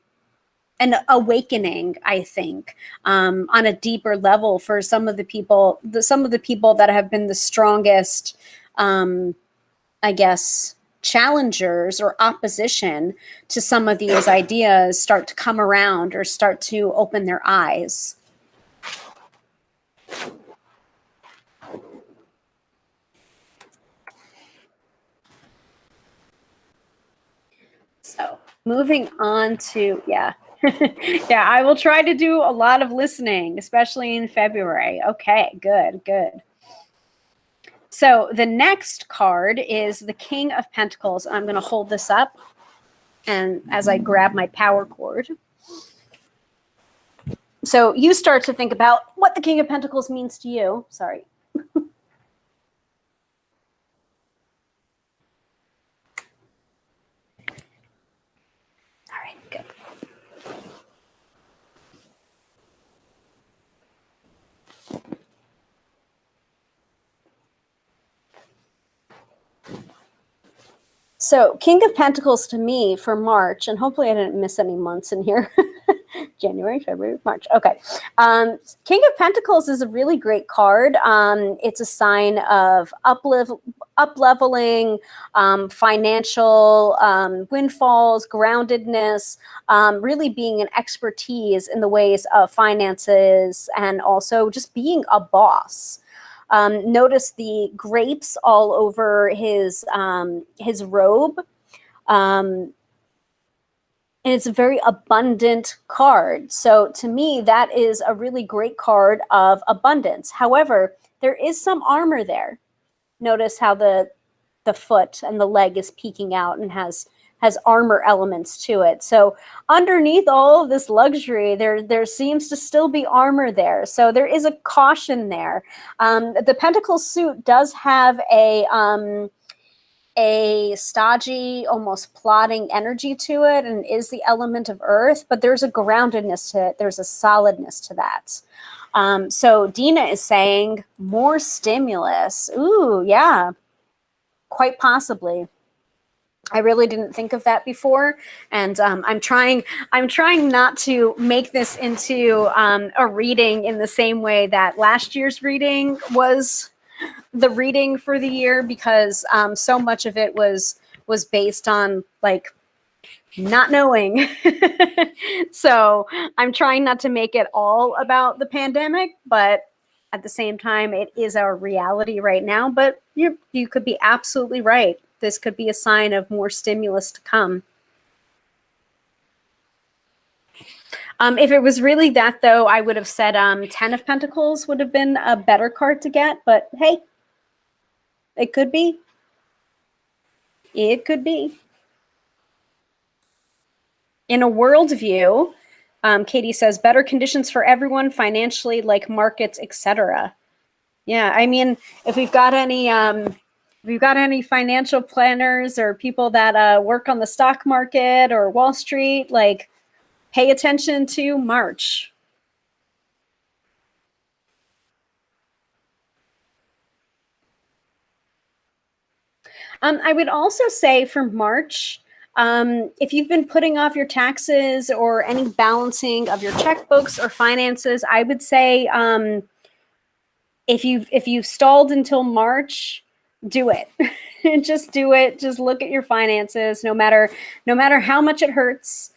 awakening, I think, on a deeper level for some of the people that have been the strongest, I guess, challengers or opposition to some of these ideas start to come around or start to open their eyes. So moving on to, Yeah, I will try to do a lot of listening, especially in February. Okay, good, good. So the next card is the King of Pentacles. I'm going to hold this up, and as I grab my power cord. So you start to think about what the King of Pentacles means to you. Sorry. All right, good. So King of Pentacles to me for March, and hopefully I didn't miss any months in here. January, February, March. Okay. King of Pentacles is a really great card. It's a sign of up-leveling, financial windfalls, groundedness, really being an expertise in the ways of finances, and also just being a boss. Notice the grapes all over his robe. And it's a very abundant card. So to me, that is a really great card of abundance. However, there is some armor there. Notice how the foot and the leg is peeking out and has armor elements to it. So underneath all of this luxury, there seems to still be armor there. So there is a caution there. The Pentacle suit does have a stodgy, almost plodding energy to it, and is the element of earth, but there's a groundedness to it. There's a solidness to that. So Dina is saying more stimulus. Ooh, yeah, quite possibly. I really didn't think of that before, and I'm trying not to make this into a reading in the same way that last year's reading was the reading for the year, because so much of it was based on like not knowing. So I'm trying not to make it all about the pandemic, but at the same time, it is our reality right now. But you could be absolutely right. This could be a sign of more stimulus to come. If it was really that, though, I would have said 10 of Pentacles would have been a better card to get. But hey, it could be. It could be. In a worldview, Katie says, better conditions for everyone financially, like markets, etc. Yeah, I mean, if we've got any financial planners or people that work on the stock market or Wall Street, like, pay attention to March. I would also say for March, if you've been putting off your taxes or any balancing of your checkbooks or finances, I would say if you've stalled until March, do it. Just do it. Just look at your finances, no matter how much it hurts.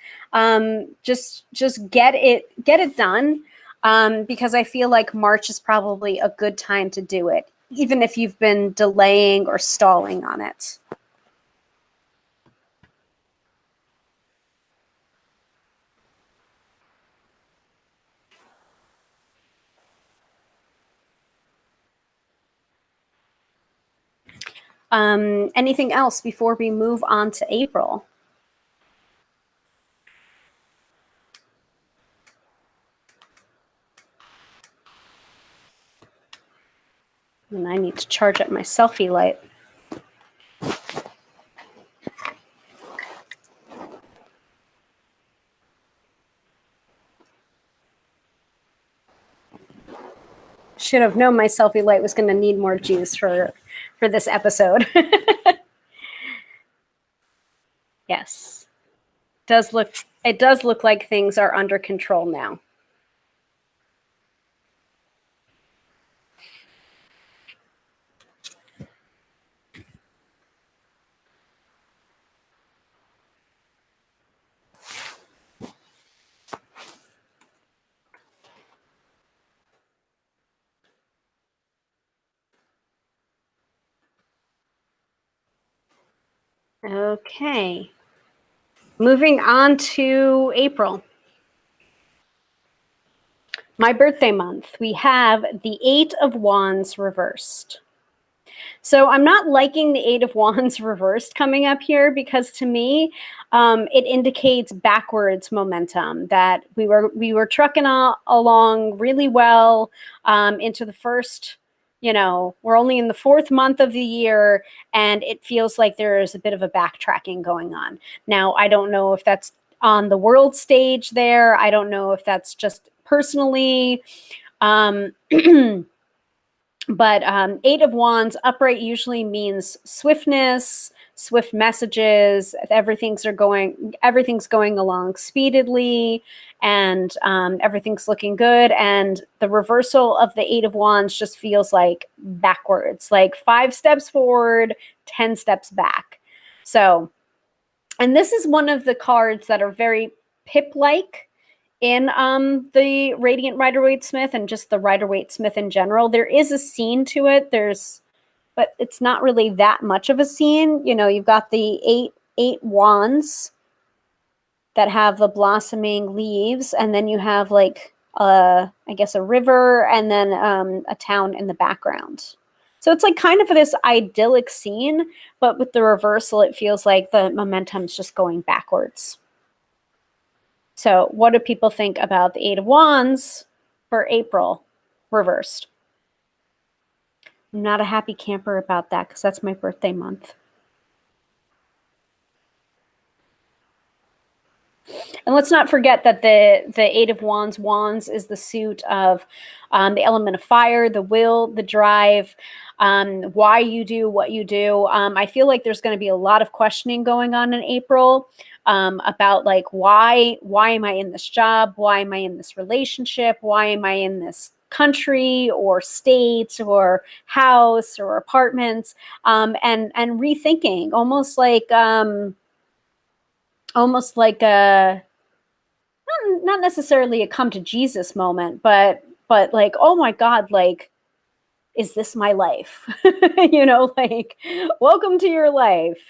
Just get it done, because I feel like March is probably a good time to do it, even if you've been delaying or stalling on it. Anything else before we move on to April? And I need to charge up my selfie light. Should have known my selfie light was going to need more juice for this episode. Yes. It does look like things are under control now. Okay. Moving on to April. My birthday month, we have the Eight of Wands reversed. So I'm not liking the Eight of Wands reversed coming up here, because to me, it indicates backwards momentum, that we were trucking along really well into the first, we're only in the fourth month of the year, and it feels like there's a bit of a backtracking going on. Now, I don't know if that's on the world stage there. I don't know if that's just personally. But Eight of Wands upright usually means swiftness, swift messages. Everything's going along speedily, and everything's looking good. And the reversal of the Eight of Wands just feels like backwards, like 5 steps forward, 10 steps back. So, and this is one of the cards that are very Pip-like in the Radiant Rider-Waite-Smith, and just the Rider-Waite-Smith in general. There is a scene to it. But it's not really that much of a scene. You've got the eight wands that have the blossoming leaves, and then you have like I guess a river, and then a town in the background. So it's like kind of this idyllic scene, but with the reversal, it feels like the momentum's just going backwards. So what do people think about the Eight of Wands for April reversed? I'm not a happy camper about that, because that's my birthday month. And let's not forget that the Eight of Wands is the suit of the element of fire, the will, the drive, why you do what you do. I feel like there's going to be a lot of questioning going on in April about like, why am I in this job? Why am I in this relationship? Why am I in this country or state or house or apartments? And rethinking, almost like a not necessarily a come to Jesus moment, but like, oh my God, like, is this my life? Like, welcome to your life.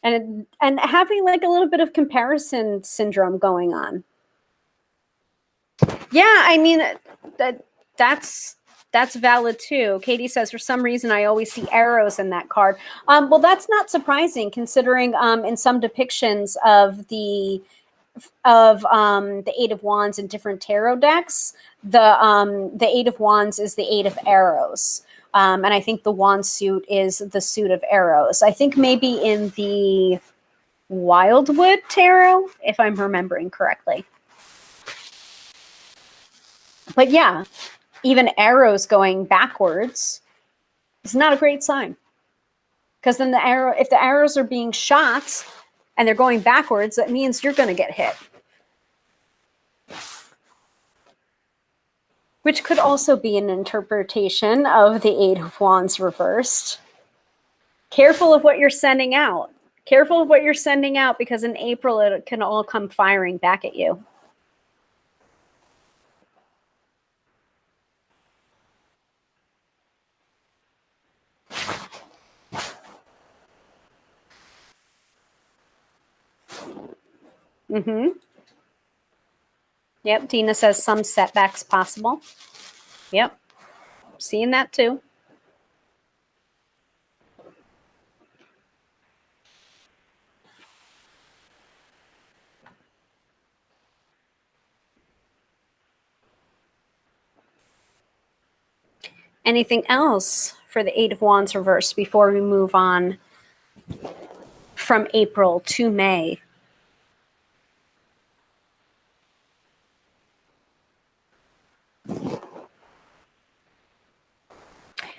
And having like a little bit of comparison syndrome going on. Yeah, I mean, that's valid too. Katie says, for some reason, I always see arrows in that card. Well, that's not surprising, considering in some depictions of the Eight of Wands in different tarot decks, the Eight of Wands is the Eight of Arrows. And I think the wand suit is the suit of arrows. I think maybe in the Wildwood Tarot, if I'm remembering correctly. But yeah, even arrows going backwards is not a great sign. Because then if the arrows are being shot and they're going backwards, that means you're going to get hit. Which could also be an interpretation of the Eight of Wands reversed. Careful of what you're sending out. Careful of what you're sending out, because in April it can all come firing back at you. Yep, Dina says some setbacks possible. Yep, seeing that too. Anything else for the Eight of Wands reversed before we move on from April to May?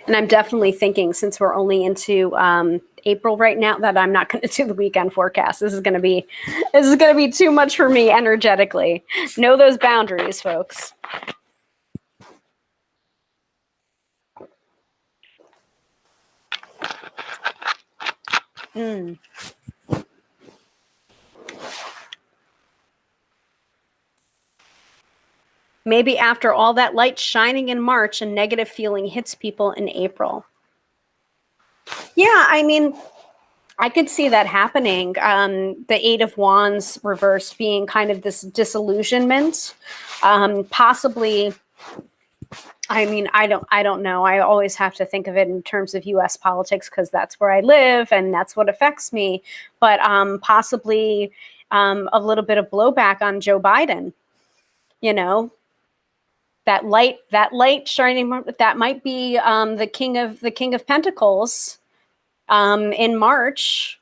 And I'm definitely thinking, since we're only into April right now, that I'm not going to do the weekend forecast. This is going to be too much for me energetically. Know those boundaries, folks. Maybe after all that light shining in March, a negative feeling hits people in April. Yeah, I mean, I could see that happening. The Eight of Wands reversed being kind of this disillusionment, possibly I mean, I don't know. I always have to think of it in terms of US politics because that's where I live and that's what affects me. But possibly a little bit of blowback on Joe Biden, you know, that light shining, that might be the king of pentacles in March,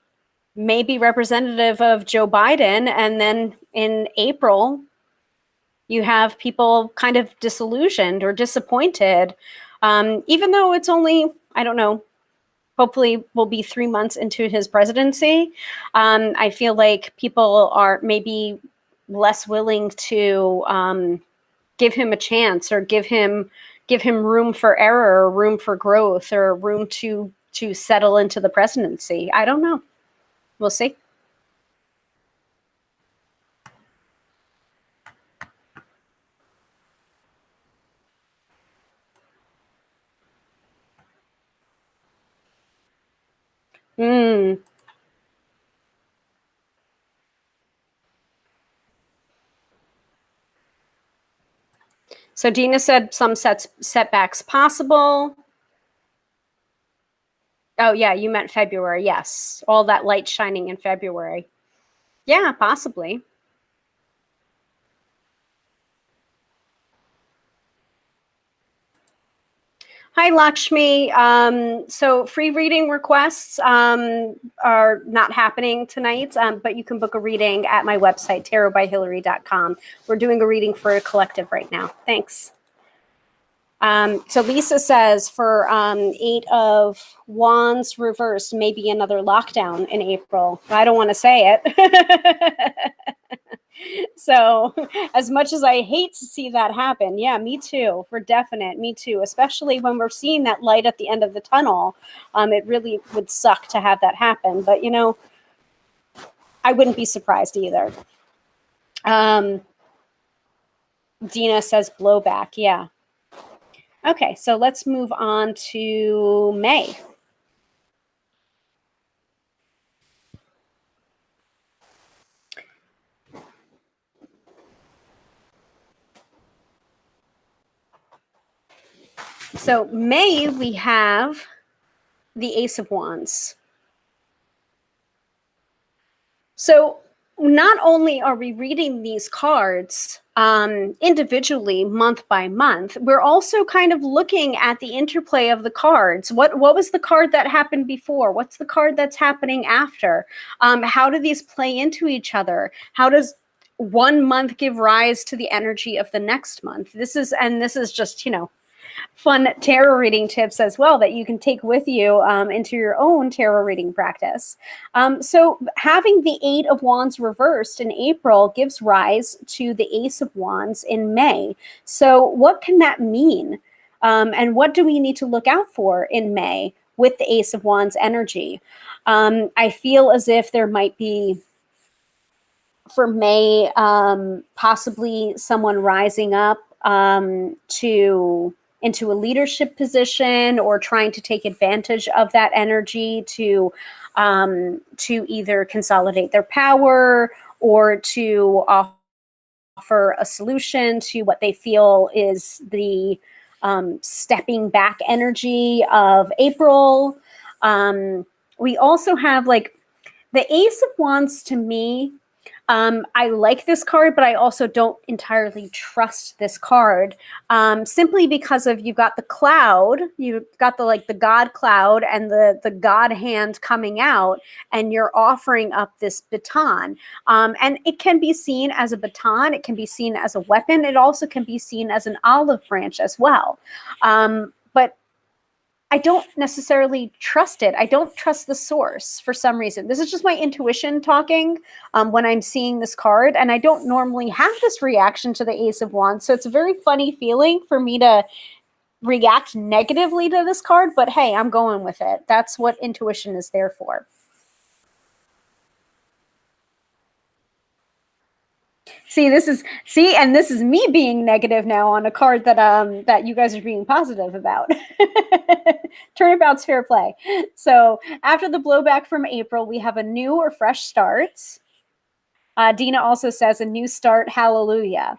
may be representative of Joe Biden. And then in April, you have people kind of disillusioned or disappointed, even though it's only, I don't know, hopefully will be 3 months into his presidency. I feel like people are maybe less willing to give him a chance or give him room for error, or room for growth, or room to settle into the presidency. I don't know. We'll see. Mm. So Dina said some setbacks possible. Oh yeah, you meant February. Yes, all that light shining in February. Yeah, possibly. Hi, Lakshmi. So free reading requests are not happening tonight, but you can book a reading at my website, tarotbyhilary.com. We're doing a reading for a collective right now. Thanks. So Lisa says for Eight of Wands reversed, maybe another lockdown in April. I don't want to say it. So as much as I hate to see that happen, yeah, me too, for definite, me too, especially when we're seeing that light at the end of the tunnel. It really would suck to have that happen, but you know, I wouldn't be surprised either. Dina says blowback. Yeah. Okay, so let's move on to May. So May, we have the Ace of Wands. So not only are we reading these cards individually, month by month, we're also kind of looking at the interplay of the cards. What was the card that happened before? What's the card that's happening after? How do these play into each other? How does one month give rise to the energy of the next month? This is just, you know, fun tarot reading tips as well that you can take with you into your own tarot reading practice. So having the Eight of Wands reversed in April gives rise to the Ace of Wands in May. So what can that mean? And what do we need to look out for in May with the Ace of Wands energy? I feel as if there might be, for May, possibly someone rising up into a leadership position or trying to take advantage of that energy to either consolidate their power or to offer a solution to what they feel is the stepping back energy of April. We also have like the Ace of Wands. To me, I like this card, but I also don't entirely trust this card, simply because of, you've got the cloud, you've got the God cloud and the God hand coming out, and you're offering up this baton. And it can be seen as a baton, it can be seen as a weapon, it also can be seen as an olive branch as well. But I don't necessarily trust it. I don't trust the source for some reason. This is just my intuition talking when I'm seeing this card. And I don't normally have this reaction to the Ace of Wands. So it's a very funny feeling for me to react negatively to this card. But hey, I'm going with it. That's what intuition is there for. And this is me being negative now on a card that you guys are being positive about. Turnabout's fair play. So after the blowback from April, we have a new or fresh start. Dina also says a new start, hallelujah.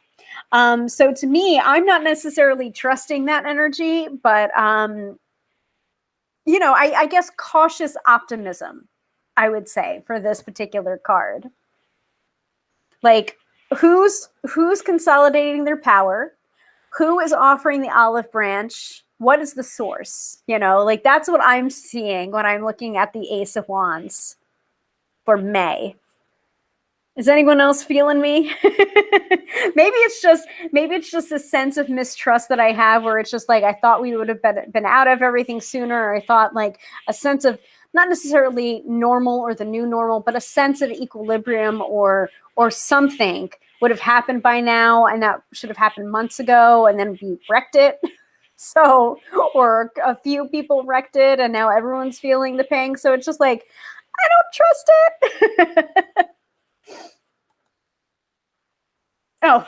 So to me, I'm not necessarily trusting that energy, but I guess cautious optimism, I would say, for this particular card. Like, who's consolidating their power? Who is offering the olive branch? What is the source? Like, that's what I'm seeing when I'm looking at the Ace of Wands for May. Is anyone else feeling me? maybe it's just a sense of mistrust that I have, where it's just like, I thought we would have been out of everything sooner. Or I thought, like, a sense of not necessarily normal or the new normal, but a sense of equilibrium or something would have happened by now, and that should have happened months ago, and then we wrecked it. So, or a few people wrecked it, and now everyone's feeling the pang. So it's just like, I don't trust it. Oh,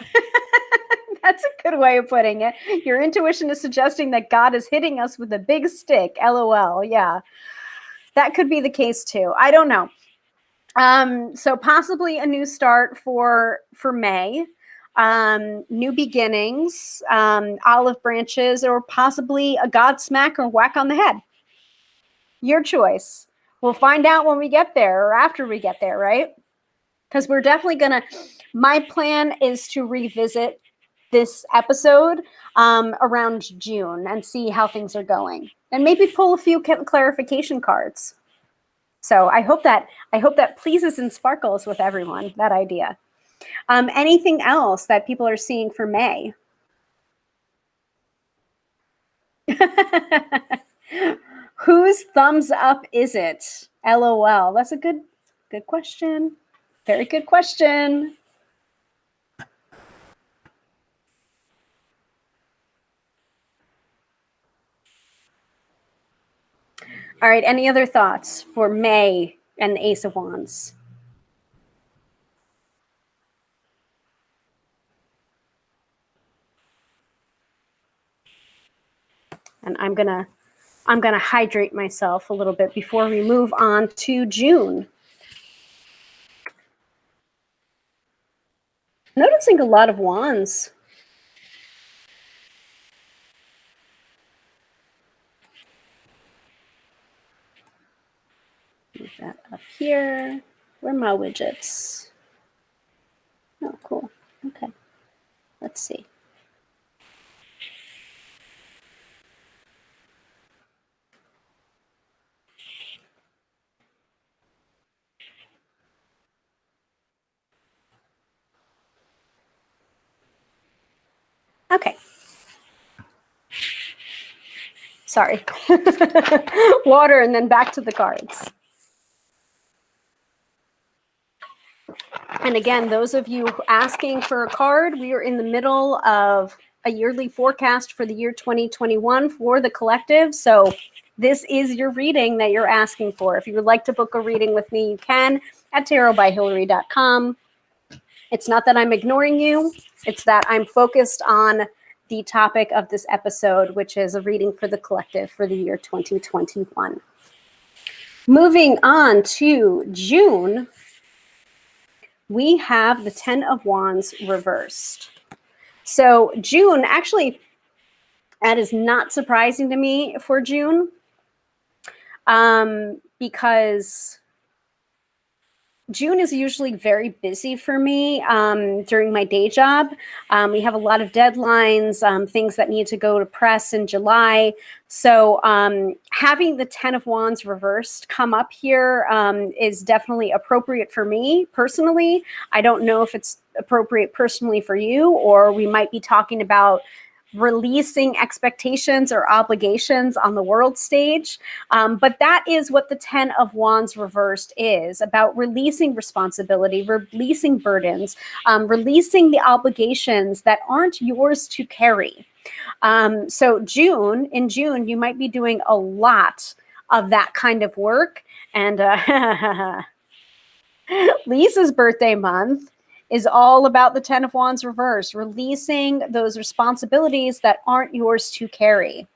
that's a good way of putting it. Your intuition is suggesting that God is hitting us with a big stick. LOL. Yeah, that could be the case too. I don't know. So possibly a new start for May, new beginnings, olive branches, or possibly a Godsmack or whack on the head. Your choice. We'll find out when we get there, or after we get there, right? Because we're definitely my plan is to revisit this episode around June and see how things are going, and maybe pull a few clarification cards. So I hope that pleases and sparkles with everyone, that idea. Anything else that people are seeing for May? Whose thumbs up is it? LOL. That's a good question. Very good question. All right. Any other thoughts for May and the Ace of Wands? And I'm gonna hydrate myself a little bit before we move on to June. Noticing a lot of wands. Move that up here. Where are my widgets? Oh, cool. Okay. Let's see. Okay. Sorry. Water and then back to the cards. And again, those of you asking for a card, we are in the middle of a yearly forecast for the year 2021 for the collective. So this is your reading that you're asking for. If you would like to book a reading with me, you can at tarotbyhilary.com. It's not that I'm ignoring you. It's that I'm focused on the topic of this episode, which is a reading for the collective for the year 2021. Moving on to June, we have the 10 of Wands reversed. So June, actually, that is not surprising to me for June, because June is usually very busy for me during my day job. We have a lot of deadlines, things that need to go to press in July. So having the 10 of Wands reversed come up here is definitely appropriate for me personally. I don't know if it's appropriate personally for you, or we might be talking about releasing expectations or obligations on the world stage. But that is what the 10 of Wands reversed is about: releasing responsibility, releasing burdens, releasing the obligations that aren't yours to carry. So in June, you might be doing a lot of that kind of work. And Lisa's birthday month is all about the 10 of Wands reverse, releasing those responsibilities that aren't yours to carry.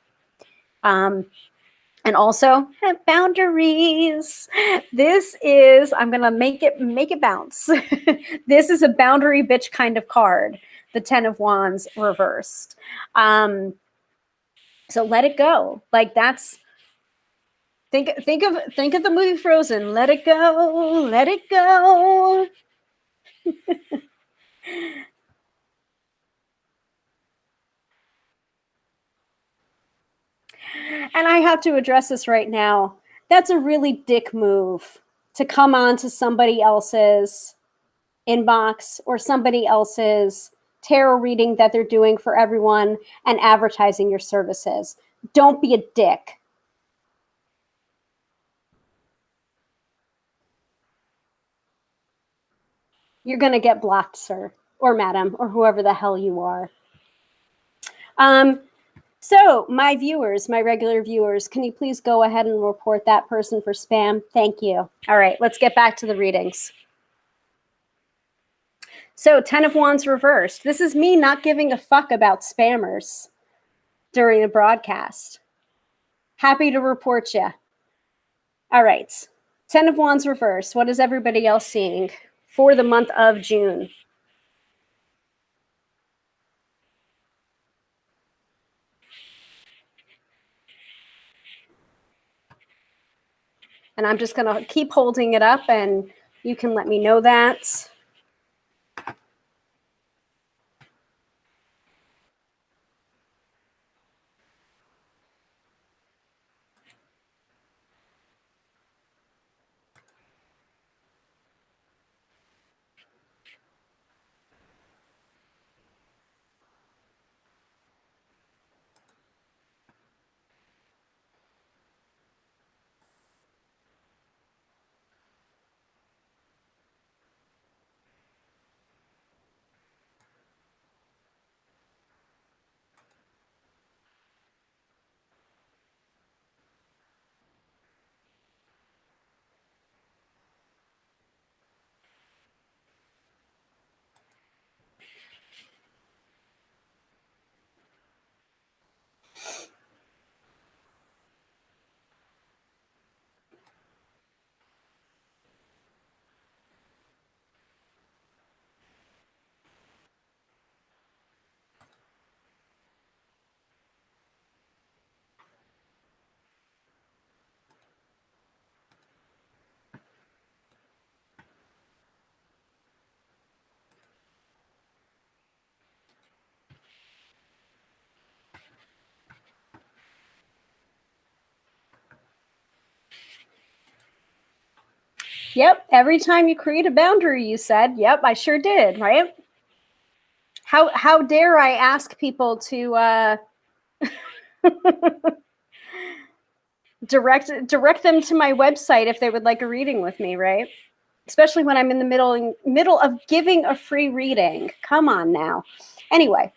And also boundaries. This is, I'm gonna make it bounce. This is a boundary bitch kind of card. The 10 of Wands reversed. So let it go. Like that's, think of the movie Frozen. Let it go. Let it go. And I have to address this right now. That's a really dick move to come on to somebody else's inbox or somebody else's tarot reading that they're doing for everyone and advertising your services. Don't be a dick. You're going to get blocked, sir, or madam, or whoever the hell you are. So my viewers, my regular viewers, can you please go ahead and report that person for spam? Thank you. All right, let's get back to the readings. So 10 of Wands reversed. This is me not giving a fuck about spammers during the broadcast. Happy to report you. All right. 10 of Wands reversed. What is everybody else seeing for the month of June? And I'm just going to keep holding it up and you can let me know that. Yep. Every time you create a boundary, you said, yep, I sure did, right? How dare I ask people to direct them to my website if they would like a reading with me, right? Especially when I'm in the middle of giving a free reading. Come on now. Anyway,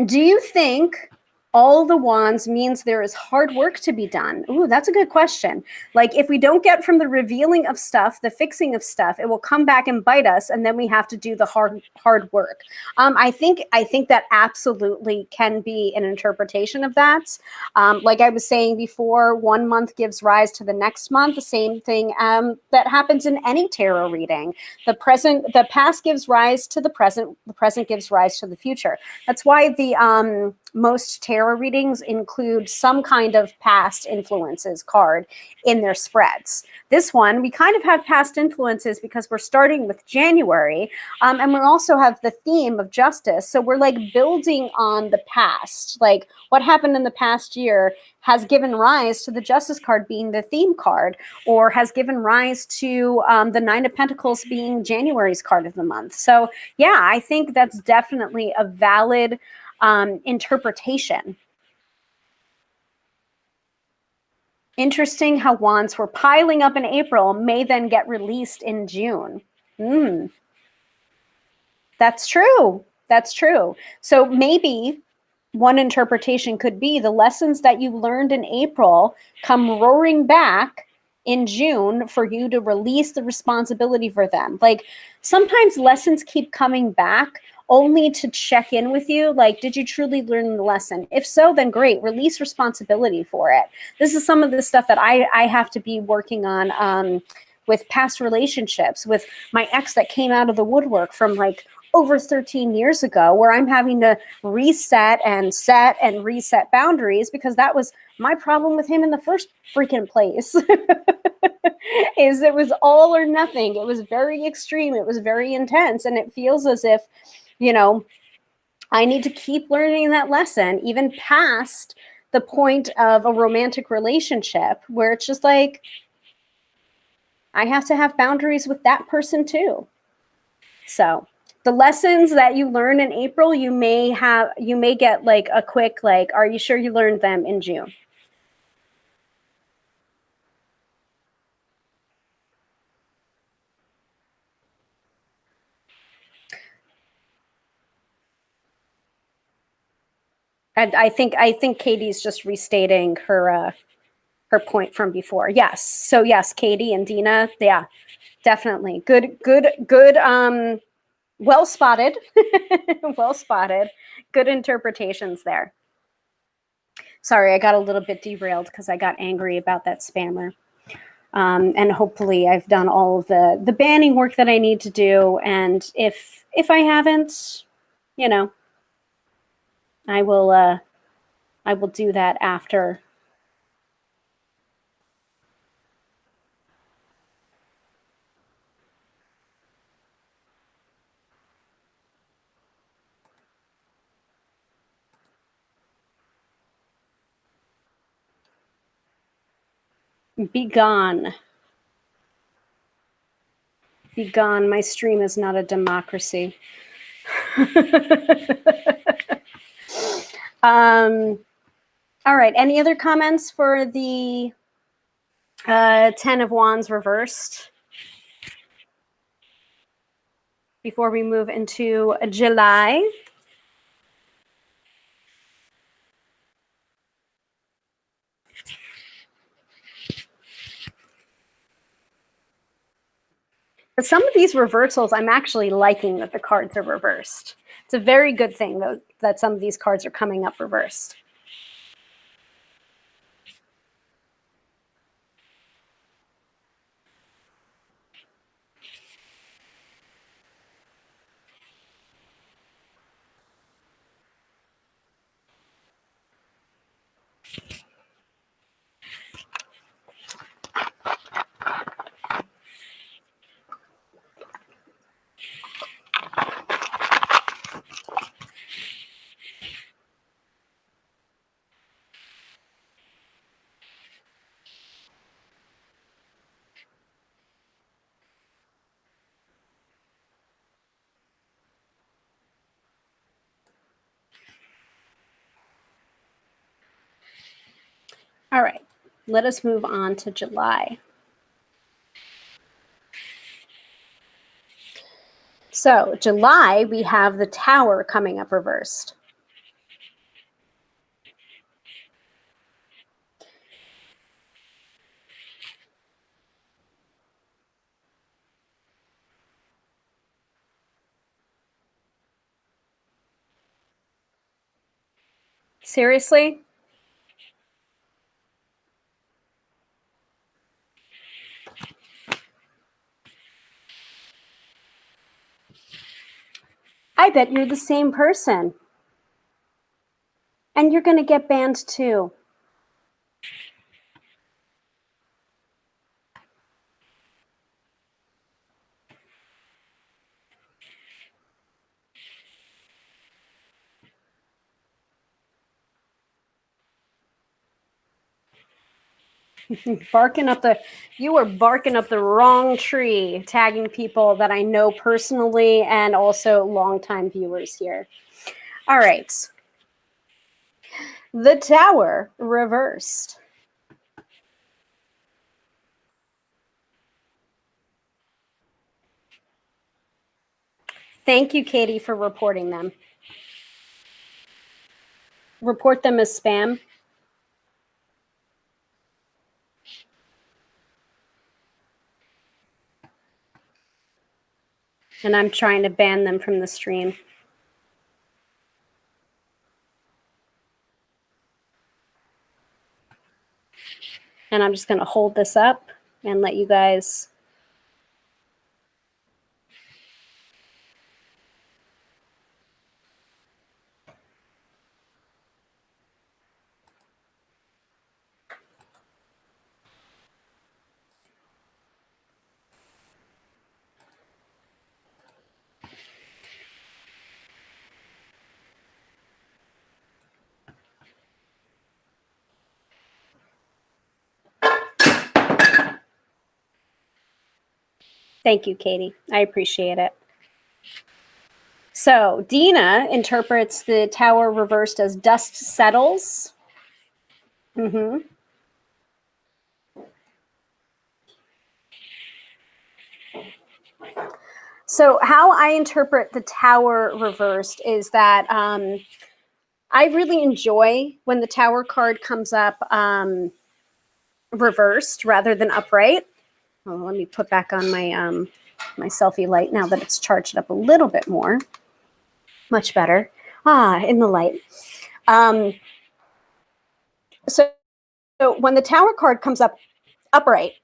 do you think all the wands means there is hard work to be done? Ooh, that's a good question. Like if we don't get from the revealing of stuff, the fixing of stuff, it will come back and bite us, and then we have to do the hard work. I think that absolutely can be an interpretation of that. Like I was saying before, 1 month gives rise to the next month. The same thing that happens in any tarot reading. The past gives rise to the present. The present gives rise to the future. That's why the most tarot readings include some kind of past influences card in their spreads. This one, we kind of have past influences because we're starting with January, and we also have the theme of justice. So we're like building on the past, like what happened in the past year has given rise to the Justice card being the theme card, or has given rise to the Nine of Pentacles being January's card of the month. So yeah, I think that's definitely a valid interpretation. Interesting how wands were piling up in April may then get released in June. That's true. That's true. So maybe one interpretation could be the lessons that you learned in April come roaring back in June for you to release the responsibility for them. Like sometimes lessons keep coming back only to check in with you. Like, did you truly learn the lesson? If so, then great, release responsibility for it. This is some of the stuff that I have to be working on with past relationships, with my ex that came out of the woodwork from like over 13 years ago, where I'm having to reset and set and reset boundaries because that was my problem with him in the first freaking place. Is it was all or nothing. It was very extreme. It was very intense. And it feels as if, you know, I need to keep learning that lesson, even past the point of a romantic relationship where it's just like, I have to have boundaries with that person too. So the lessons that you learn in April, you may get like a quick, like, are you sure you learned them in June? And I think Katie's just restating her point from before. Yes. So yes, Katie and Dina, yeah, definitely. Good. Well spotted. Well spotted. Good interpretations there. Sorry, I got a little bit derailed because I got angry about that spammer. And hopefully I've done all of the banning work that I need to do. And if I haven't, you know, I will do that after. Be gone. Be gone. My stream is not a democracy. All right. Any other comments for the 10 of Wands reversed before we move into July? For some of these reversals, I'm actually liking that the cards are reversed. It's a very good thing, though, that some of these cards are coming up reversed. All right, let us move on to July. So July, we have the Tower coming up reversed. Seriously? I bet you're the same person. And you're going to get banned too. You were barking up the wrong tree, tagging people that I know personally and also longtime viewers here. All right. The Tower reversed. Thank you, Katie, for reporting them. Report them as spam. And I'm trying to ban them from the stream. And I'm just going to hold this up and let you guys. Thank you, Katie. I appreciate it. So Dina interprets the tower reversed as dust settles. Mm-hmm. So how I interpret the tower reversed is that I really enjoy when the tower card comes up reversed rather than upright. Oh, let me put back on my my selfie light now that it's charged up a little bit more. Much better. In the light. So when the tower card comes up upright,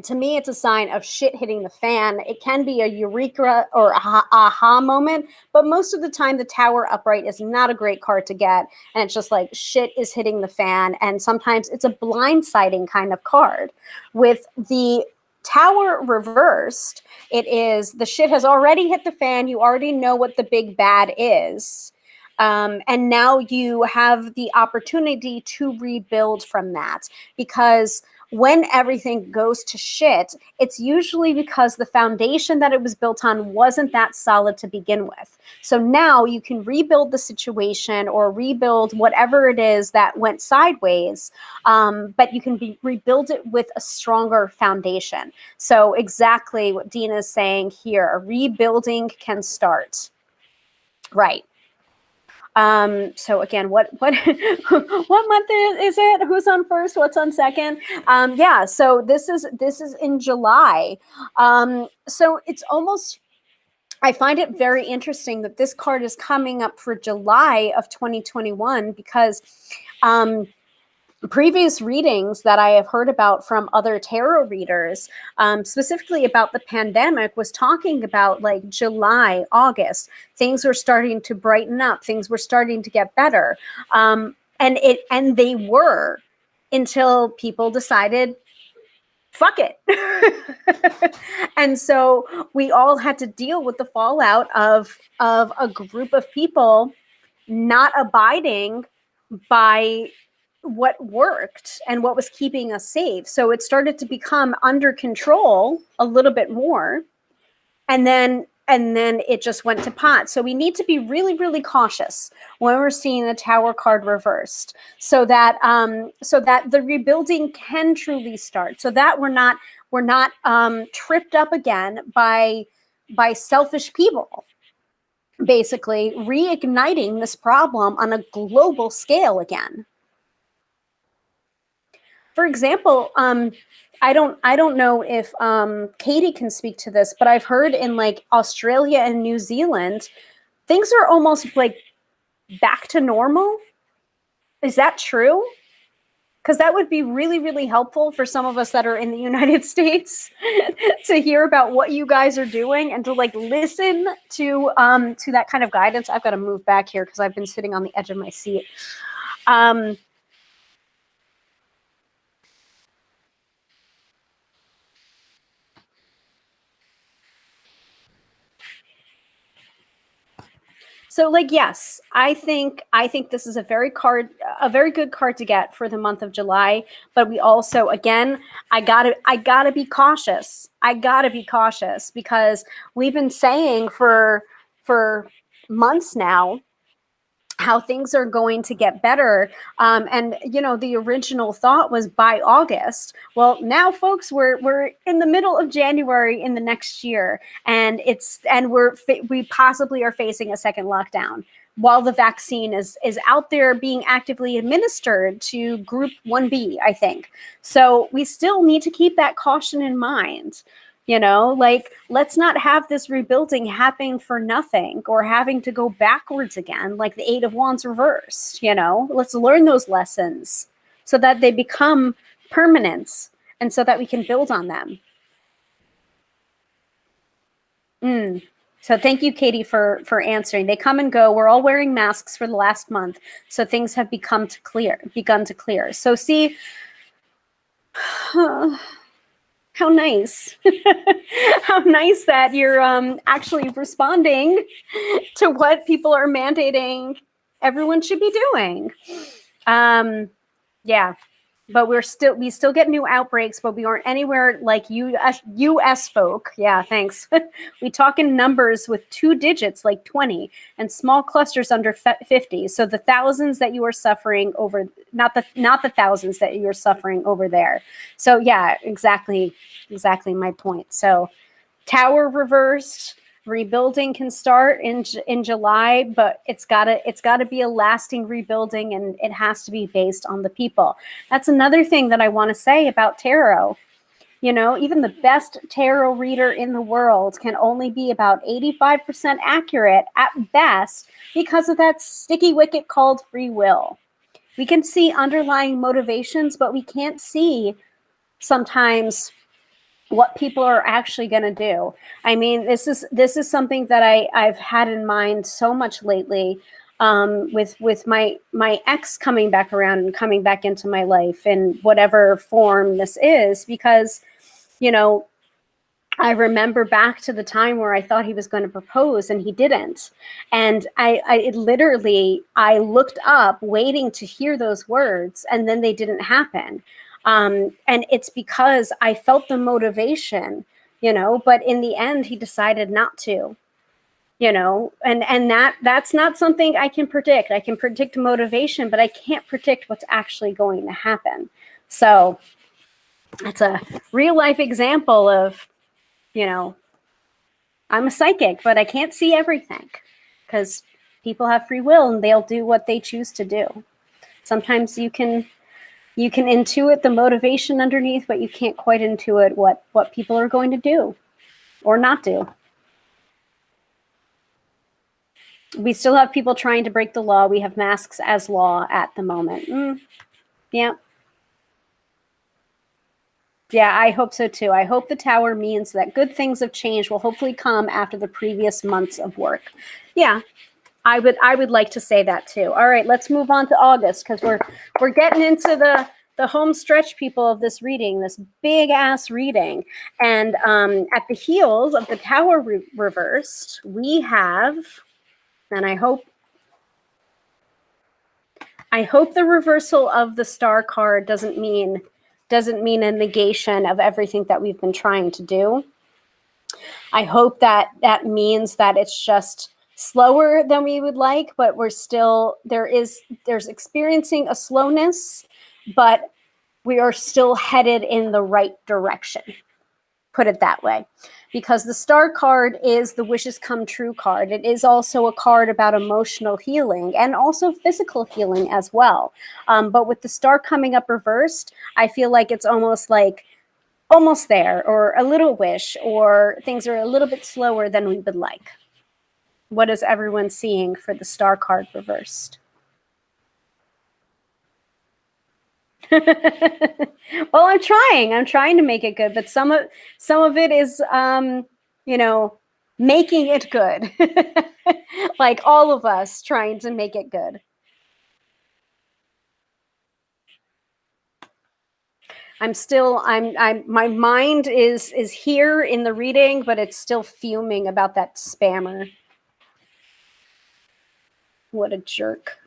to me, it's a sign of shit hitting the fan. It can be a eureka or aha moment, but most of the time, the tower upright is not a great card to get. And it's just like shit is hitting the fan. And sometimes it's a blindsiding kind of card. With the tower reversed, it is the shit has already hit the fan. You already know what the big bad is. And now you have the opportunity to rebuild from that, because when everything goes to shit, it's usually because the foundation that it was built on wasn't that solid to begin with. So now you can rebuild the situation or rebuild whatever it is that went sideways, but you can rebuild it with a stronger foundation. So exactly what Dina is saying here, a rebuilding can start. Right. So again, what what month is it? Who's on first? What's on second? Yeah, so this is in July. So it's almost, I find it very interesting that this card is coming up for July of 2021, because previous readings that I have heard about from other tarot readers, specifically about the pandemic, was talking about like July, August, things were starting to brighten up, things were starting to get better. And they were, until people decided, fuck it. And so we all had to deal with the fallout of a group of people not abiding by what worked and what was keeping us safe. So it started to become under control a little bit more. And then it just went to pot. So we need to be really, really cautious when we're seeing the tower card reversed, so that the rebuilding can truly start, so that we're not tripped up again by selfish people, basically reigniting this problem on a global scale again. For example, I don't know if Katie can speak to this, but I've heard in like Australia and New Zealand, things are almost like back to normal. Is that true? Because that would be really, really helpful for some of us that are in the United States to hear about what you guys are doing and to like listen to that kind of guidance. I've got to move back here because I've been sitting on the edge of my seat. So like, yes, I think this is a very good card to get for the month of July. But we also, again, I gotta be cautious. I gotta be cautious, because we've been saying for months now how things are going to get better. And the original thought was by August. Well, now folks, we're in the middle of January in the next year, and we possibly are facing a second lockdown while the vaccine is out there being actively administered to group 1B, I think. So we still need to keep that caution in mind. You know, like, let's not have this rebuilding happening for nothing or having to go backwards again, like the Eight of Wands reversed. You know, let's learn those lessons so that they become permanence and so that we can build on them. So thank you, Katie, for answering. They come and go. We're all wearing masks for the last month, so things have begun to clear. So see, how nice, how nice that you're actually responding to what people are mandating everyone should be doing. Yeah. But we still get new outbreaks, but we aren't anywhere like US folk. Yeah, thanks. We talk in numbers with 2 digits, like 20, and small clusters under 50. So the thousands that you are suffering over, not the thousands that you're suffering over there. So yeah, exactly my point. So Tower reversed. Rebuilding can start in July, but it's gotta be a lasting rebuilding, and it has to be based on the people. That's another thing that I want to say about tarot. You know, even the best tarot reader in the world can only be about 85% accurate at best because of that sticky wicket called free will. We can see underlying motivations, but we can't see sometimes what people are actually going to do. I mean, this is something that I've had in mind so much lately, with my ex coming back around and coming back into my life in whatever form this is, because, you know, I remember back to the time where I thought he was going to propose and he didn't. And I looked up waiting to hear those words, and then they didn't happen. And it's because I felt the motivation, you know, but in the end, he decided not to, you know, and that's not something I can predict. I can predict motivation, but I can't predict what's actually going to happen. So that's a real life example of, you know, I'm a psychic, but I can't see everything because people have free will and they'll do what they choose to do. Sometimes you can intuit the motivation underneath, but you can't quite intuit what people are going to do or not do. We still have people trying to break the law. We have masks as law at the moment. Yeah. Yeah, I hope so too. I hope the tower means that good things of change will hopefully come after the previous months of work. Yeah, I would like to say that too. All right, let's move on to August, because we're getting into the home stretch, people, of this reading, this big ass reading. And at the heels of the tower reversed, we have, and I hope the reversal of the star card doesn't mean a negation of everything that we've been trying to do. I hope that means that it's just slower than we would like, but we're still, there's experiencing a slowness, but we are still headed in the right direction. Put it that way. Because the star card is the wishes come true card. It is also a card about emotional healing and also physical healing as well. But with the star coming up reversed, I feel like it's almost there, or a little wish, or things are a little bit slower than we would like. What is everyone seeing for the star card reversed? Well, I'm trying to make it good, but some of it is, you know, making it good. Like all of us trying to make it good. My mind is here in the reading, but it's still fuming about that spammer. What a jerk.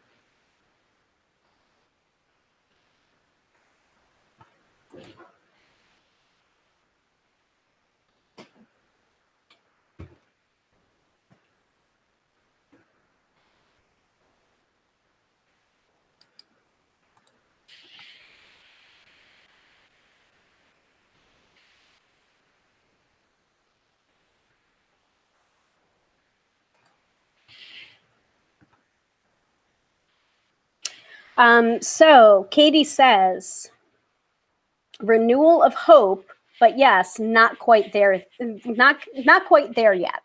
So Katie says, renewal of hope But yes, not quite there. Not quite there yet.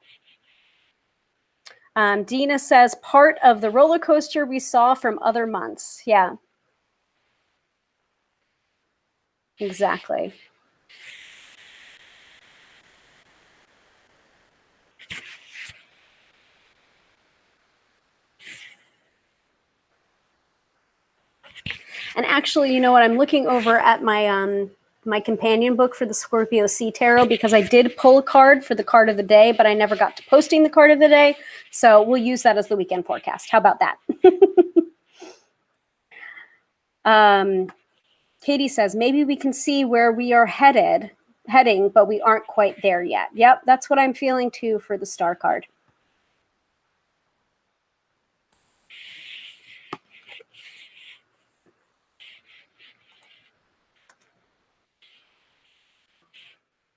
Dina says part of the roller coaster we saw from other months. Yeah, exactly. And actually, you know what? I'm looking over at my companion book for the Scorpio Sea Tarot because I did pull a card for the card of the day, but I never got to posting the card of the day. So we'll use that as the weekend forecast. How about that? Katie says maybe we can see where we are heading, but we aren't quite there yet. Yep, that's what I'm feeling too for the star card.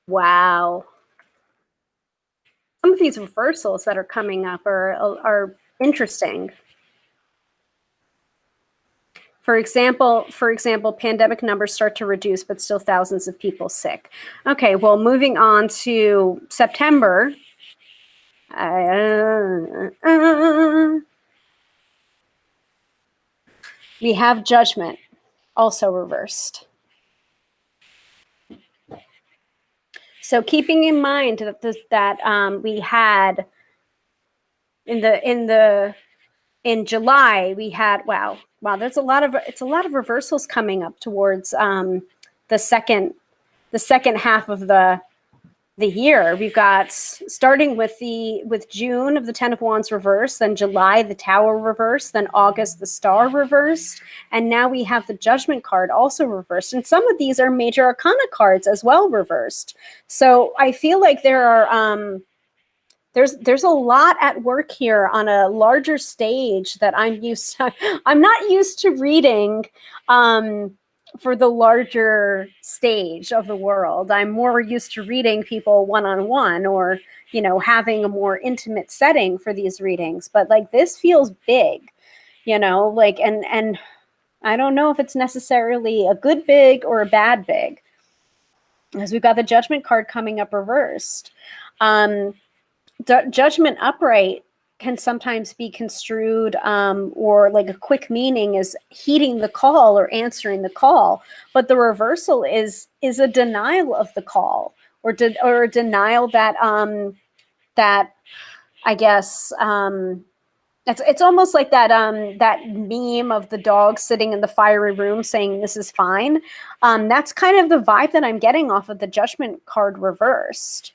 Wow. Some of these reversals that are coming up are interesting. For example, pandemic numbers start to reduce, but still thousands of people sick. Okay, well, moving on to September. We have Judgment, also reversed. So keeping in mind that we had in July we had wow it's a lot of reversals coming up towards the second half of the year. We've got starting with June of the Ten of Wands reverse, then July the Tower reverse, then August the Star reversed, and now we have the Judgment card also reversed. And some of these are major arcana cards as well reversed. So I feel like there are there's a lot at work here on a larger stage that I'm used to. I'm not used to reading for the larger stage of the world. I'm more used to reading people one-on-one or, you know, having a more intimate setting for these readings. But like this feels big, you know, like, and I don't know if it's necessarily a good big or a bad big, because we've got the Judgment card coming up reversed. Judgment upright can sometimes be construed or like a quick meaning is heeding the call or answering the call, but the reversal is a denial of the call or a denial that that I guess it's almost like that that meme of the dog sitting in the fiery room saying this is fine. That's kind of the vibe that I'm getting off of the Judgment card reversed.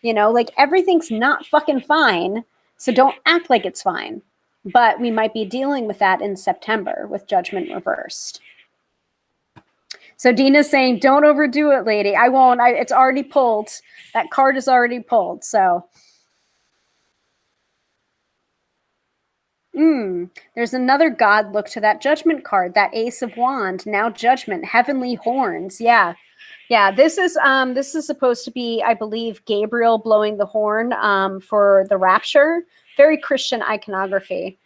You know, like everything's not fucking fine, so don't act like it's fine. But we might be dealing with that in September with Judgment reversed. So Dina's saying, don't overdo it, lady. I won't. It's already pulled. That card is already pulled, so. There's another God look to that Judgment card, that Ace of Wand, now Judgment, Heavenly Horns. Yeah. Yeah, this is supposed to be, I believe, Gabriel blowing the horn for the rapture. Very Christian iconography.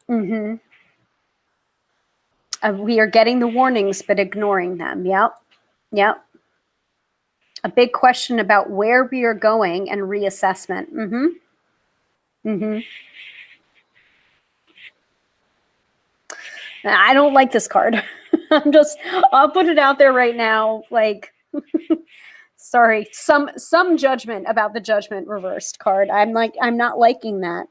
We are getting the warnings, but ignoring them. Yep. Yep. A big question about where we are going and reassessment. I don't like this card. I'll put it out there right now. Like, sorry, some judgment about the Judgment reversed card. I'm not liking that.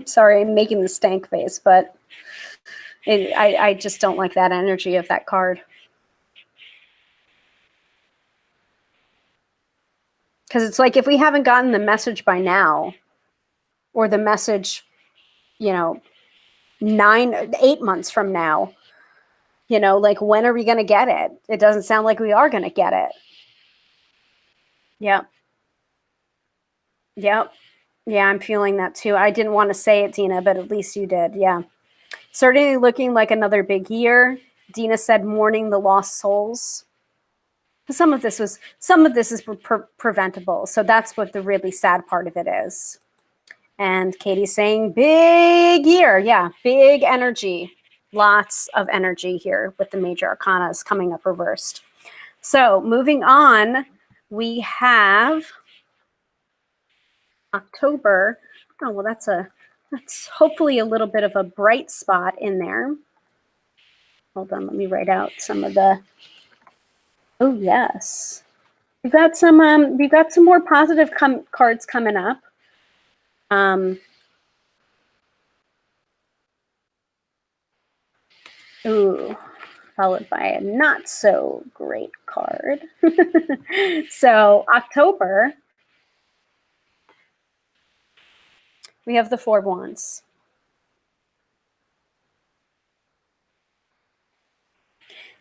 Sorry, I'm making the stank face, but I just don't like that energy of that card. Because it's like if we haven't gotten the message by now, or the message, you know, 8 months from now, you know, like when are we going to get it? It doesn't sound like we are going to get it. Yep. Yep. Yeah, I'm feeling that too. I didn't want to say it, Tina, but at least you did. Yeah. Certainly looking like another big year. Dina said, mourning the lost souls. Some of this is preventable. So that's what the really sad part of it is. And Katie's saying, big year. Yeah, big energy. Lots of energy here with the major arcanas coming up reversed. So moving on, we have October. Oh, well, that's hopefully a little bit of a bright spot in there. Hold on, let me write out some of the, oh yes. We've got some more positive cards coming up. Ooh, followed by a not so great card. So October, we have the Four of Wands.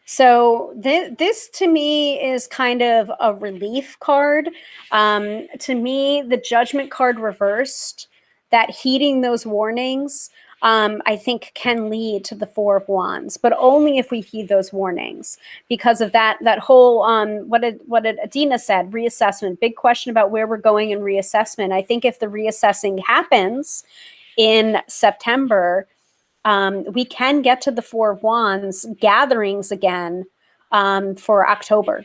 So this to me is kind of a relief card. To me, the Judgment card reversed, that heeding those warnings, I think can lead to the Four of Wands, but only if we heed those warnings. Because of that whole, what did Adina said, reassessment, big question about where we're going in reassessment. I think if the reassessing happens in September, we can get to the Four of Wands gatherings again for October.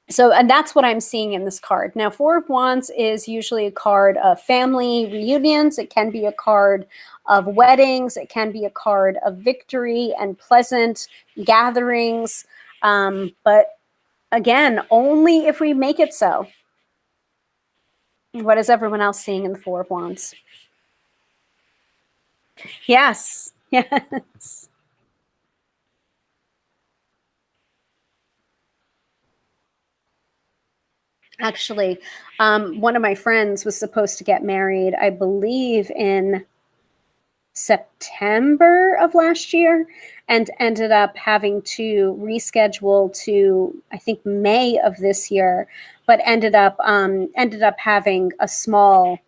So, and that's what I'm seeing in this card. Now, Four of Wands is usually a card of family reunions. It can be a card of weddings. It can be a card of victory and pleasant gatherings. But again, only if we make it so. What is everyone else seeing in the Four of Wands? Yes, yes. Actually, one of my friends was supposed to get married, I believe, in September of last year, and ended up having to reschedule to, I think, May of this year, but ended up having a small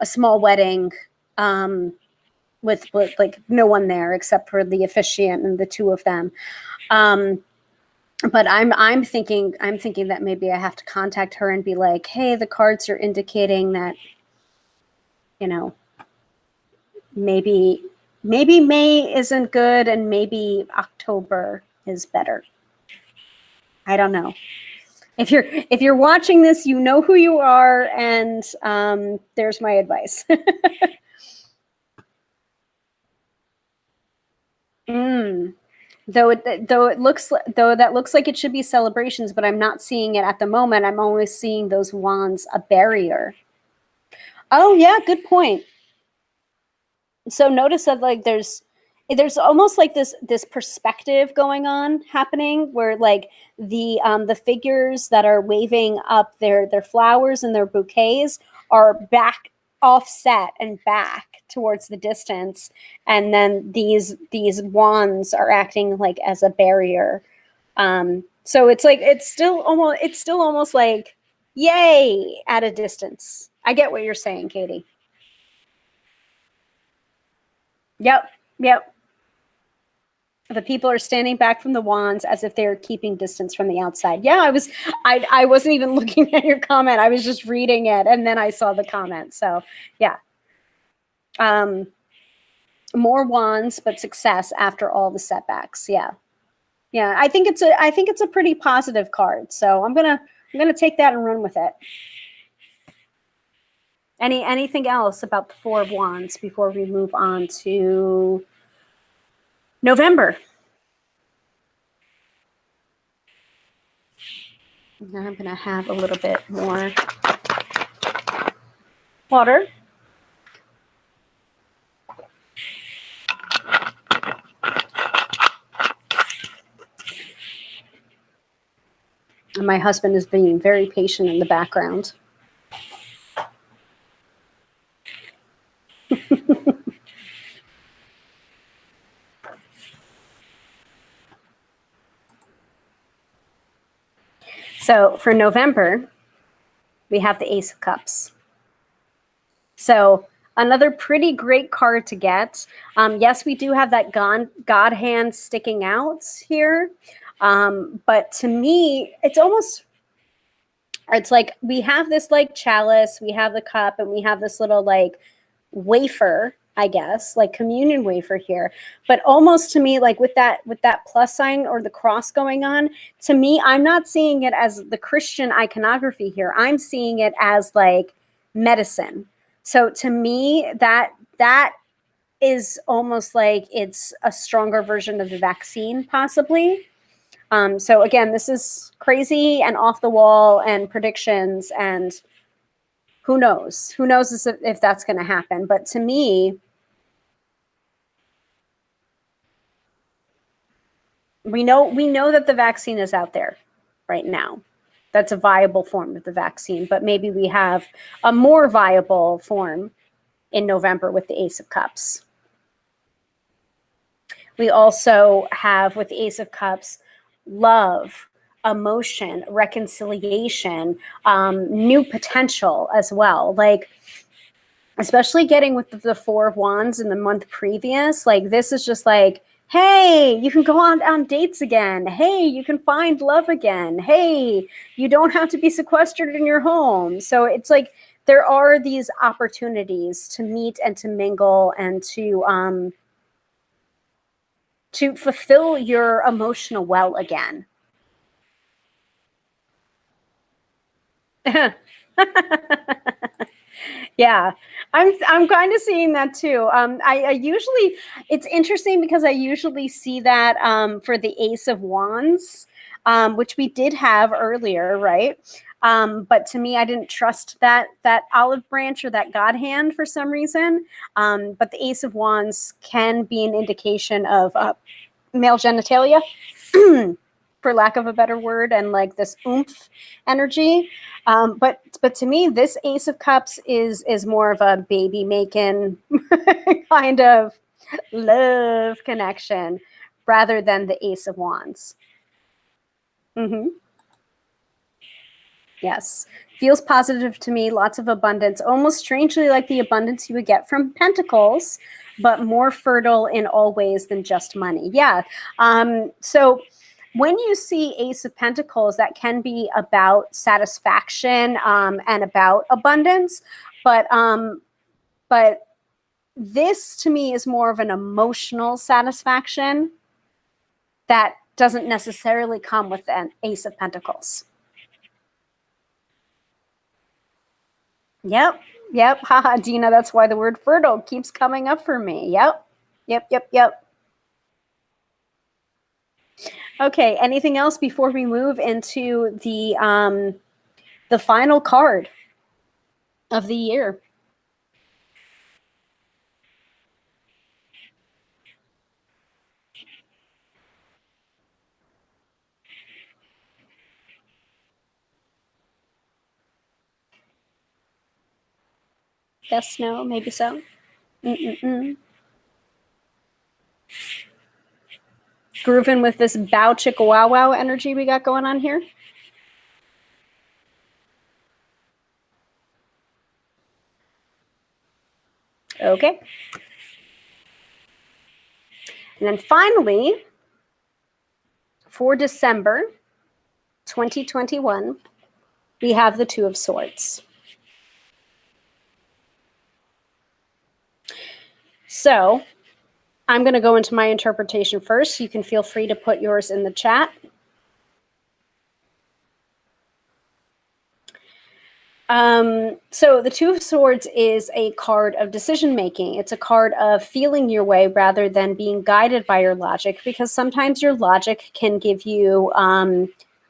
wedding with like no one there except for the officiant and the two of them. But I'm thinking that maybe I have to contact her and be like, hey, the cards are indicating that, you know, maybe May isn't good and maybe October is better. I don't know. If you're watching this, you know who you are, and there's my advice. Though that looks like it should be celebrations, but I'm not seeing it at the moment. I'm only seeing those wands a barrier. Oh yeah, good point. So notice that like there's almost like this perspective going on happening where like the figures that are waving up their flowers and their bouquets are back offset and back towards the distance, and then these wands are acting like as a barrier. So it's like it's still almost like yay at a distance. I get what you're saying, Katie. Yep. The people are standing back from the wands as if they're keeping distance from the outside. Yeah, I wasn't even looking at your comment. I was just reading it, and then I saw the comment. So yeah. More wands, but success after all the setbacks. Yeah. I think it's a pretty positive card. So I'm gonna take that and run with it. Anything else about the Four of Wands before we move on to November? Now I'm going to have a little bit more water. And my husband is being very patient in the background. So for November, we have the Ace of Cups. So Another pretty great card to get. Yes, we do have that God hand sticking out here. But to me, it's like we have this like chalice, we have the cup, and we have this little like wafer, I guess, like communion wafer here. But almost to me, like with that plus sign or the cross going on, to me, I'm not seeing it as the Christian iconography here. I'm seeing it as like medicine. So to me, that is almost like it's a stronger version of the vaccine, possibly. So again, this is crazy and off the wall and predictions, and who knows? Who knows if that's going to happen? But to me, we know that the vaccine is out there right now. That's a viable form of the vaccine, but maybe we have a more viable form in November with the Ace of Cups. We also have with the Ace of Cups love, emotion, reconciliation, new potential as well. Like, especially getting with the Four of Wands in the month previous, like this is just like, hey, you can go on dates again. Hey, you can find love again. Hey, you don't have to be sequestered in your home. So it's like there are these opportunities to meet and to mingle and to fulfill your emotional well again. Yeah, I'm kind of seeing that too. I usually, it's interesting because I usually see that for the Ace of Wands, which we did have earlier, right? But to me, I didn't trust that olive branch or that God hand for some reason. But the Ace of Wands can be an indication of male genitalia, for lack of a better word, and like this oomph energy. But to me, this Ace of Cups is more of a baby making kind of love connection rather than the Ace of Wands. Mm-hmm. Yes. Feels positive to me. Lots of abundance, almost strangely like the abundance you would get from Pentacles, but more fertile in all ways than just money. Yeah. So when you see Ace of Pentacles, that can be about satisfaction and about abundance. But this to me is more of an emotional satisfaction that doesn't necessarily come with an Ace of Pentacles. Yep. Yep. Haha, Dina, that's why the word fertile keeps coming up for me. Yep. Yep. Yep. Yep. Okay. Anything else before we move into the final card of the year? Yes, no, maybe so. Mm-mm-mm. Grooving with this bow chicka wow wow energy we got going on here. Okay. And then finally, for December 2021, we have the Two of Swords. So I'm going to go into my interpretation first. You can feel free to put yours in the chat. So the Two of Swords is a card of decision making. It's a card of feeling your way rather than being guided by your logic, because sometimes your logic can give you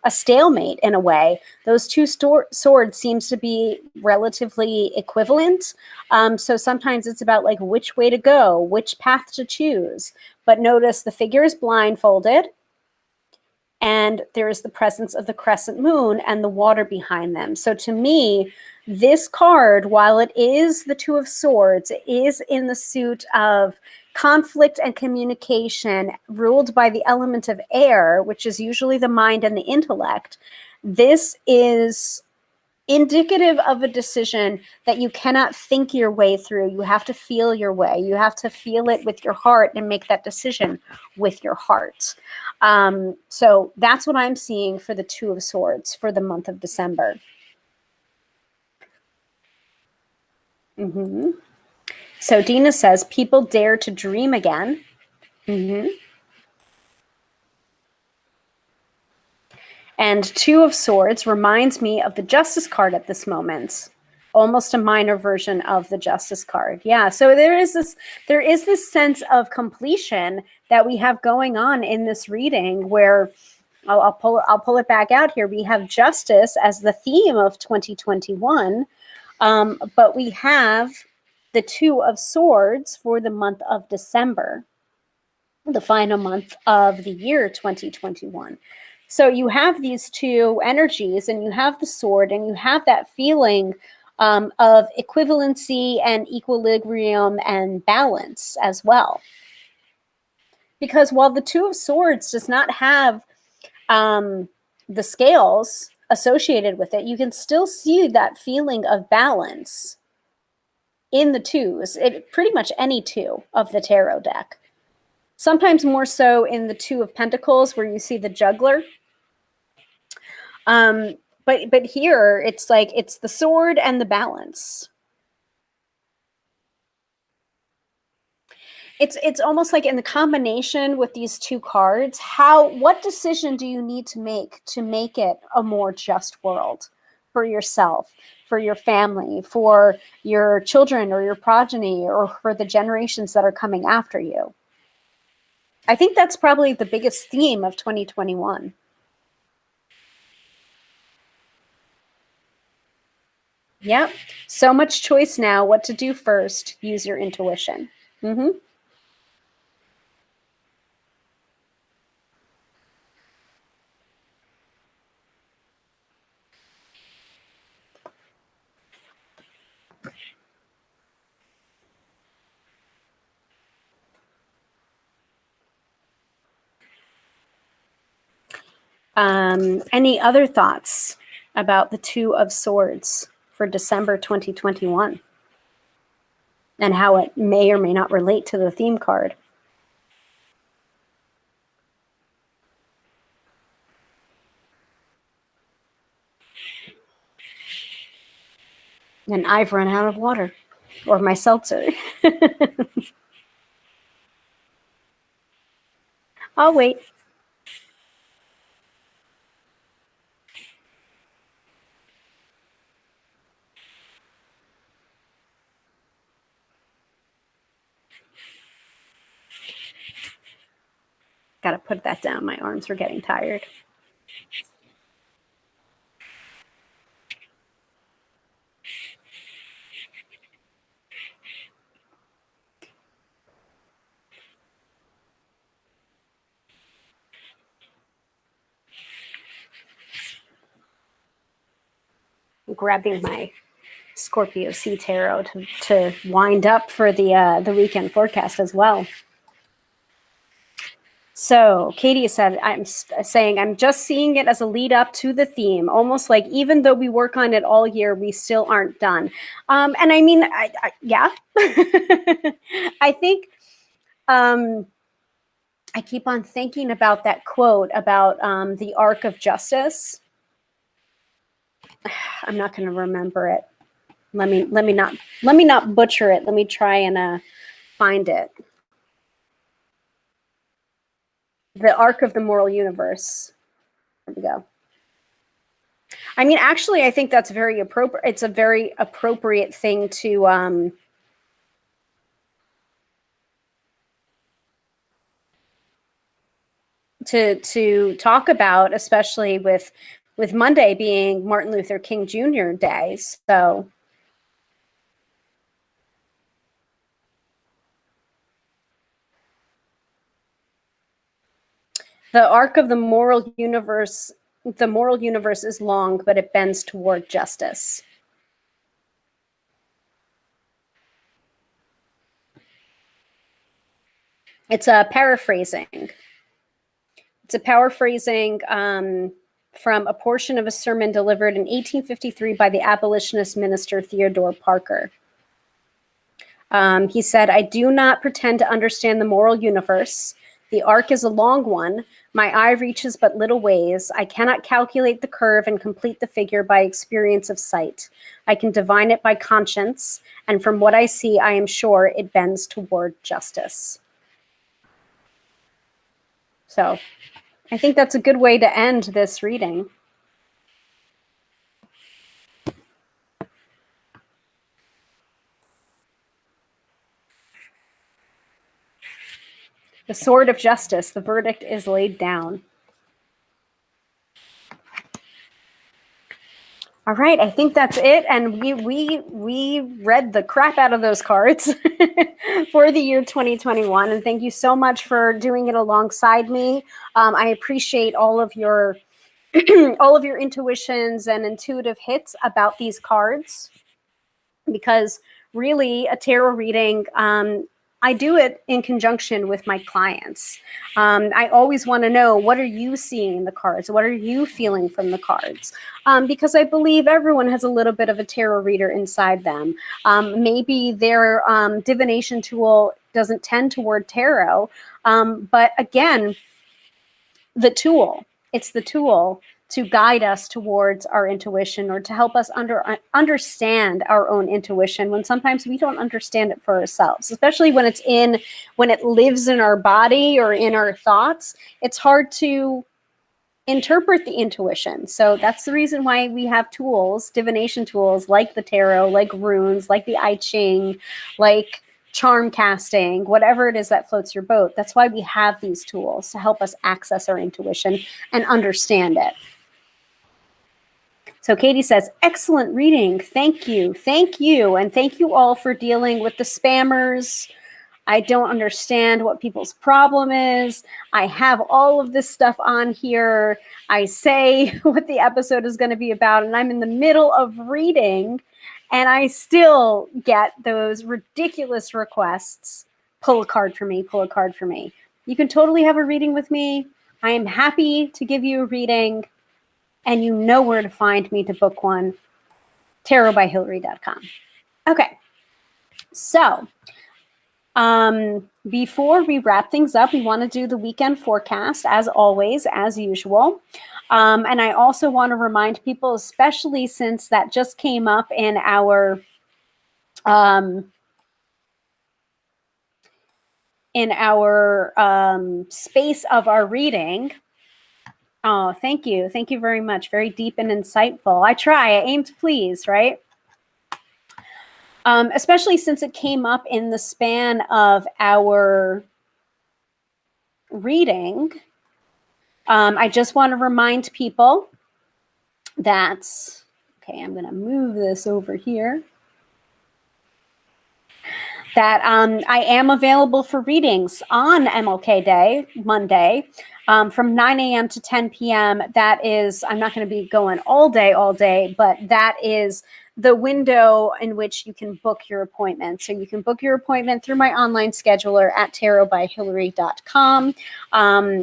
a stalemate in a way. Those two swords seems to be relatively equivalent. So sometimes it's about like which way to go, which path to choose. But notice the figure is blindfolded, and there is the presence of the crescent moon and the water behind them. So to me, this card, while it is the Two of Swords, is in the suit of conflict and communication ruled by the element of air, which is usually the mind and the intellect. This is indicative of a decision that you cannot think your way through. You have to feel your way. You have to feel it with your heart and make that decision with your heart. So that's what I'm seeing for the Two of Swords for the month of December. Mm-hmm. So Dina says, people dare to dream again. Mm-hmm. And Two of Swords reminds me of the Justice card at this moment. Almost a minor version of the Justice card. Yeah, so there is this sense of completion that we have going on in this reading where I'll pull it back out here. We have justice as the theme of 2021, but we have the Two of Swords for the month of December, the final month of the year 2021. So you have these two energies, and you have the sword, and you have that feeling of equivalency and equilibrium and balance as well. Because while the Two of Swords does not have the scales associated with it, you can still see that feeling of balance in the twos, pretty much any two of the tarot deck. Sometimes more so in the Two of Pentacles, where you see the juggler. But here it's like it's the sword and the balance. It's almost like in the combination with these two cards, what decision do you need to make it a more just world for yourself, for your family, for your children or your progeny, or for the generations that are coming after you? I think that's probably the biggest theme of 2021. Yep. So much choice now. What to do first. Use your intuition. Mm-hmm. Any other thoughts about the Two of Swords for December 2021 and how it may or may not relate to the theme card? And I've run out of water or my seltzer. I'll wait. Got to put that down. My arms are getting tired. I'm grabbing my Scorpio Sea Tarot to wind up for the weekend forecast as well. So Katie said, I'm saying I'm just seeing it as a lead up to the theme, almost like even though we work on it all year, we still aren't done. And I mean, yeah, I think I keep on thinking about that quote about the arc of justice. I'm not going to remember it. Let me not butcher it. Let me try and find it. The arc of the moral universe. There we go. I mean, actually, I think that's very appropriate. It's a very appropriate thing to talk about, especially with Monday being Martin Luther King Jr. Day. So the arc of the moral universe is long, but it bends toward justice. It's a paraphrasing. It's a paraphrasing from a portion of a sermon delivered in 1853 by the abolitionist minister Theodore Parker. He said, "I do not pretend to understand the moral universe. The arc is a long one. My eye reaches but little ways. I cannot calculate the curve and complete the figure by experience of sight. I can divine it by conscience, and from what I see, I am sure it bends toward justice." So I think that's a good way to end this reading. The sword of justice, the verdict is laid down. All right, I think that's it. And we read the crap out of those cards for the year 2021. And thank you so much for doing it alongside me. I appreciate all of your all of your intuitions and intuitive hits about these cards, because really a tarot reading, I do it in conjunction with my clients. I always want to know, what are you seeing in the cards? What are you feeling from the cards? Because I believe everyone has a little bit of a tarot reader inside them. Maybe their divination tool doesn't tend toward tarot, but again, it's the tool to guide us towards our intuition, or to help us understand our own intuition when sometimes we don't understand it for ourselves, especially when it lives in our body or in our thoughts. It's hard to interpret the intuition. So that's the reason why we have tools, divination tools like the tarot, like runes, like the I Ching, like charm casting, whatever it is that floats your boat. That's why we have these tools, to help us access our intuition and understand it. So Katie says, excellent reading. Thank you. Thank you. And thank you all for dealing with the spammers. I don't understand what people's problem is. I have all of this stuff on here. I say what the episode is going to be about, and I'm in the middle of reading, and I still get those ridiculous requests. Pull a card for me, pull a card for me. You can totally have a reading with me. I am happy to give you a reading, and you know where to find me to book one. tarotbyhilary.com. Okay, so before we wrap things up, we want to do the weekend forecast, as always, as usual. And I also want to remind people, especially since that just came up in our space of our reading. Oh, thank you. Thank you very much. Very deep and insightful. I try. I aim to please, right? Especially since it came up in the span of our reading. I just want to remind people that, okay, I'm going to move this over here, that I am available for readings on MLK Day, Monday, from 9 a.m. to 10 p.m. That is, I'm not going to be going all day, but that is the window in which you can book your appointment. So you can book your appointment through my online scheduler at tarotbyhilary.com.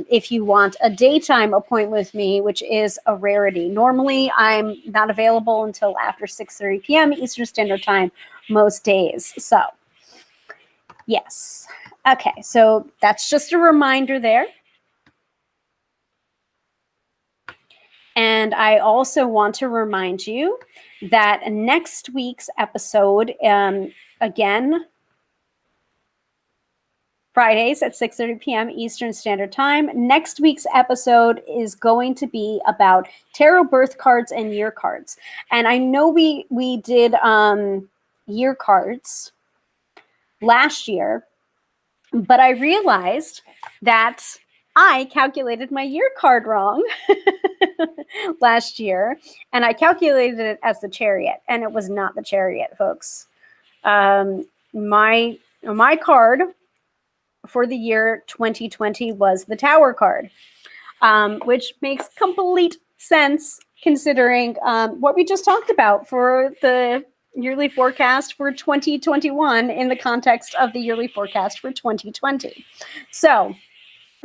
If you want a daytime appointment with me, which is a rarity. Normally, I'm not available until after 6:30 p.m. Eastern Standard Time most days. So, yes. Okay, so that's just a reminder there. And I also want to remind you that next week's episode, again, Fridays at 6:30 p.m. Eastern Standard Time. Next week's episode is going to be about tarot birth cards and year cards. And I know we did year cards last year, but I realized that I calculated my year card wrong last year, and I calculated it as the Chariot, and it was not the Chariot, folks. My card for the year 2020 was the Tower card, which makes complete sense considering what we just talked about for the yearly forecast for 2021 in the context of the yearly forecast for 2020. So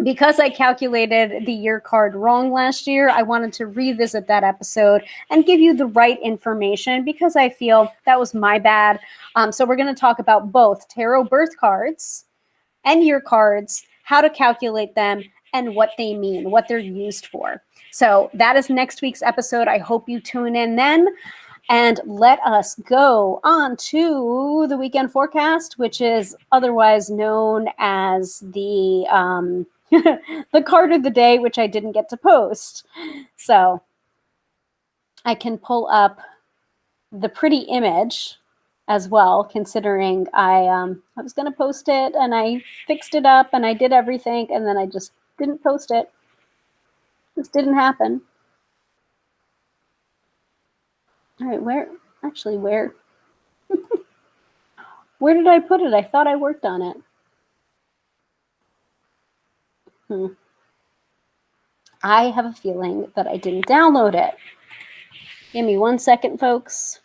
Because I calculated the year card wrong last year, I wanted to revisit that episode and give you the right information because I feel that was my bad. So we're going to talk about both tarot birth cards and year cards, how to calculate them, and what they mean, what they're used for. So that is next week's episode. I hope you tune in then. And let us go on to the weekend forecast, which is otherwise known as the the card of the day, which I didn't get to post. So I can pull up the pretty image as well, considering I was going to post it and I fixed it up and I did everything and then I just didn't post it. This didn't happen. All right, where where did I put it? I thought I worked on it. I have a feeling that I didn't download it. Give me 1 second, folks.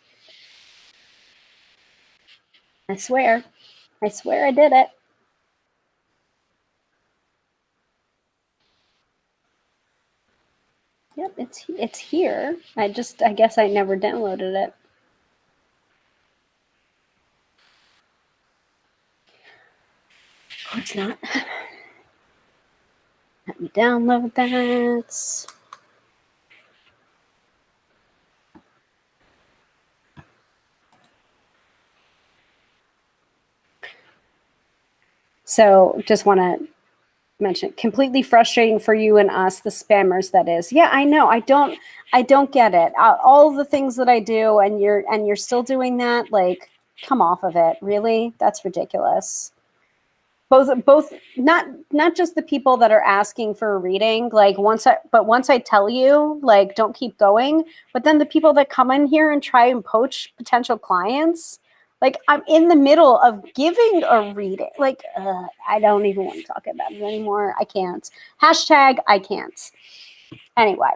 I swear I did it. Yep, it's here. I guess I never downloaded it. Of course not. Let me download that. So just want to mention, completely frustrating for you and us, the spammers, that is. Yeah, I know. I don't get it. All the things that I do and you're still doing that, like, come off of it. Really? That's ridiculous. Both not just the people that are asking for a reading, like once I tell you, like, don't keep going, but then the people that come in here and try and poach potential clients, like, I'm in the middle of giving a reading. Like, I don't even want to talk about it anymore. I can't. Hashtag I can't. Anyway.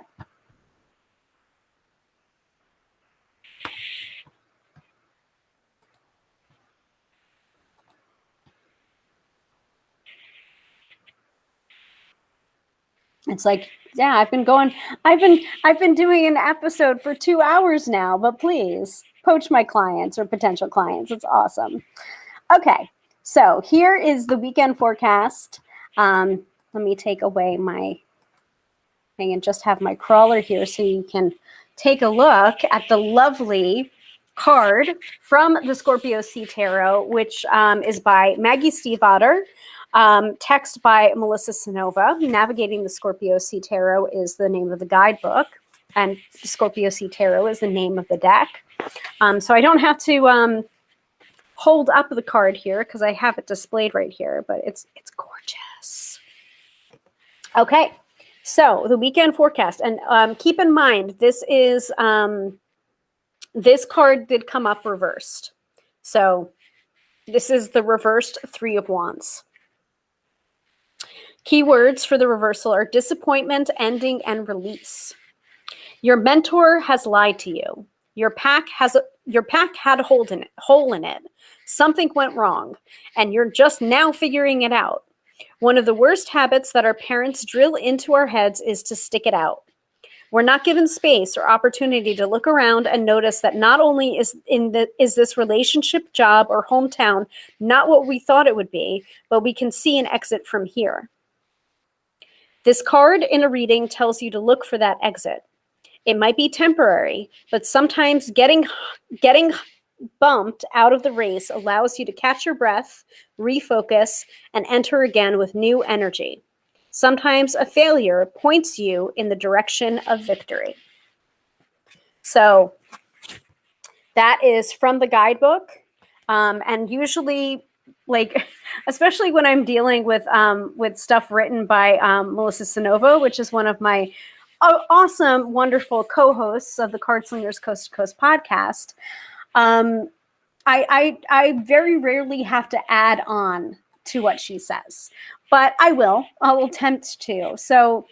It's like, yeah, I've been doing an episode for 2 hours now, but please poach my clients or potential clients. It's awesome. Okay, so here is the weekend forecast. Let me take away my thing and just have my crawler here so you can take a look at the lovely card from the Scorpio Sea Tarot, which is by Maggie Stiefvater. Text by Melissa Sinova. Navigating the Scorpio Sea Tarot is the name of the guidebook, and the Scorpio Sea Tarot is the name of the deck. So I don't have to hold up the card here because I have it displayed right here, but it's gorgeous. Okay, so the weekend forecast, and keep in mind this is this card did come up reversed, so this is the reversed Three of Wands. Keywords for the reversal are disappointment, ending, and release. Your mentor has lied to you. Your pack had a hole in it. Something went wrong, and you're just now figuring it out. One of the worst habits that our parents drill into our heads is to stick it out. We're not given space or opportunity to look around and notice that not only is this relationship, job, or hometown not what we thought it would be, but we can see an exit from here. This card in a reading tells you to look for that exit. It might be temporary, but sometimes getting bumped out of the race allows you to catch your breath, refocus, and enter again with new energy. Sometimes a failure points you in the direction of victory. So that is from the guidebook. And usually, like, especially when I'm dealing with stuff written by Melissa Sinova, which is one of my awesome, wonderful co-hosts of the Card Slingers Coast to Coast podcast, I very rarely have to add on to what she says, but I'll attempt to. So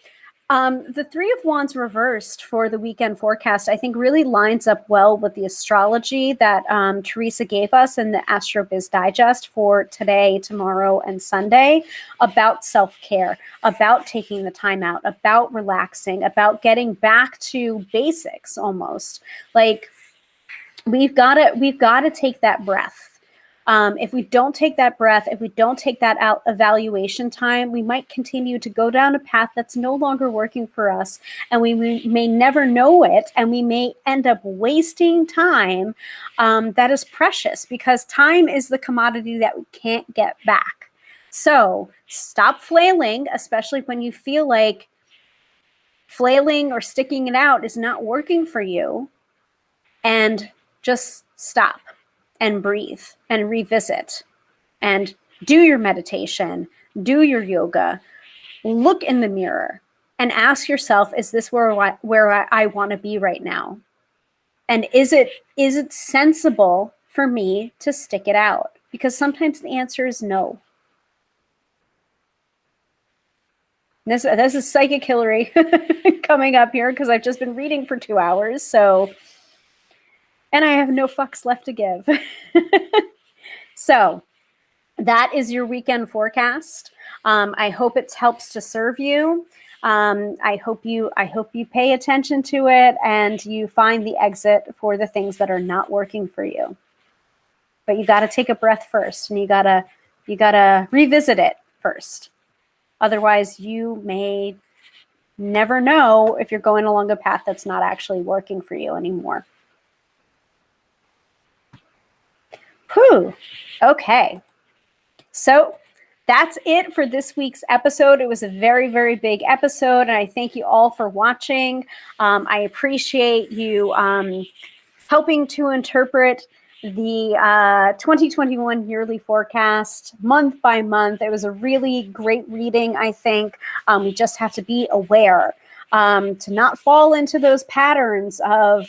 The Three of Wands reversed for the weekend forecast, I think, really lines up well with the astrology that Teresa gave us in the AstroBiz Digest for today, tomorrow, and Sunday about self-care, about taking the time out, about relaxing, about getting back to basics almost. Like we've got to take that breath. If we don't take that breath, if we don't take that evaluation time, we might continue to go down a path that's no longer working for us, and we may never know it, and we may end up wasting time that is precious, because time is the commodity that we can't get back. So stop flailing, especially when you feel like flailing or sticking it out is not working for you, and just stop and breathe and revisit and do your meditation, do your yoga, look in the mirror and ask yourself, is this where I want to be right now? And is it sensible for me to stick it out? Because sometimes the answer is no. This is Psychic Hilary coming up here because I've just been reading for 2 hours. And I have no fucks left to give. So that is your weekend forecast. I hope it helps to serve you. I hope you pay attention to it and you find the exit for the things that are not working for you. But you got to take a breath first, and you got to revisit it first. Otherwise, you may never know if you're going along a path that's not actually working for you anymore. Whew. Okay. So that's it for this week's episode. It was a very, very big episode, and I thank you all for watching. I appreciate you helping to interpret the 2021 yearly forecast month by month. It was a really great reading, I think. We just have to be aware to not fall into those patterns of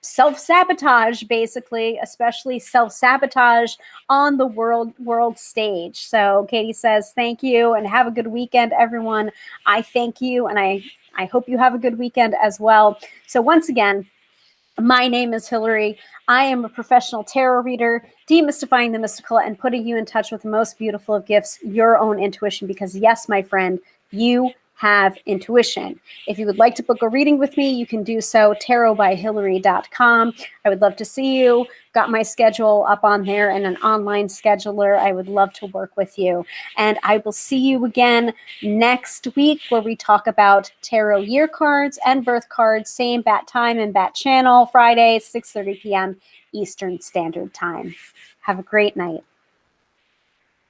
self-sabotage, basically, especially self-sabotage on the world stage. So Katie says, thank you and have a good weekend, everyone. I thank you, and I hope you have a good weekend as well. So once again, my name is Hilary. I am a professional tarot reader, demystifying the mystical and putting you in touch with the most beautiful of gifts, your own intuition, because yes, my friend, you have intuition. If you would like to book a reading with me, you can do so, tarotbyhilary.com. I would love to see you. Got my schedule up on there and an online scheduler. I would love to work with you. And I will see you again next week, where we talk about tarot year cards and birth cards, same bat time and bat channel, Friday, 6:30 p.m. Eastern Standard Time. Have a great night.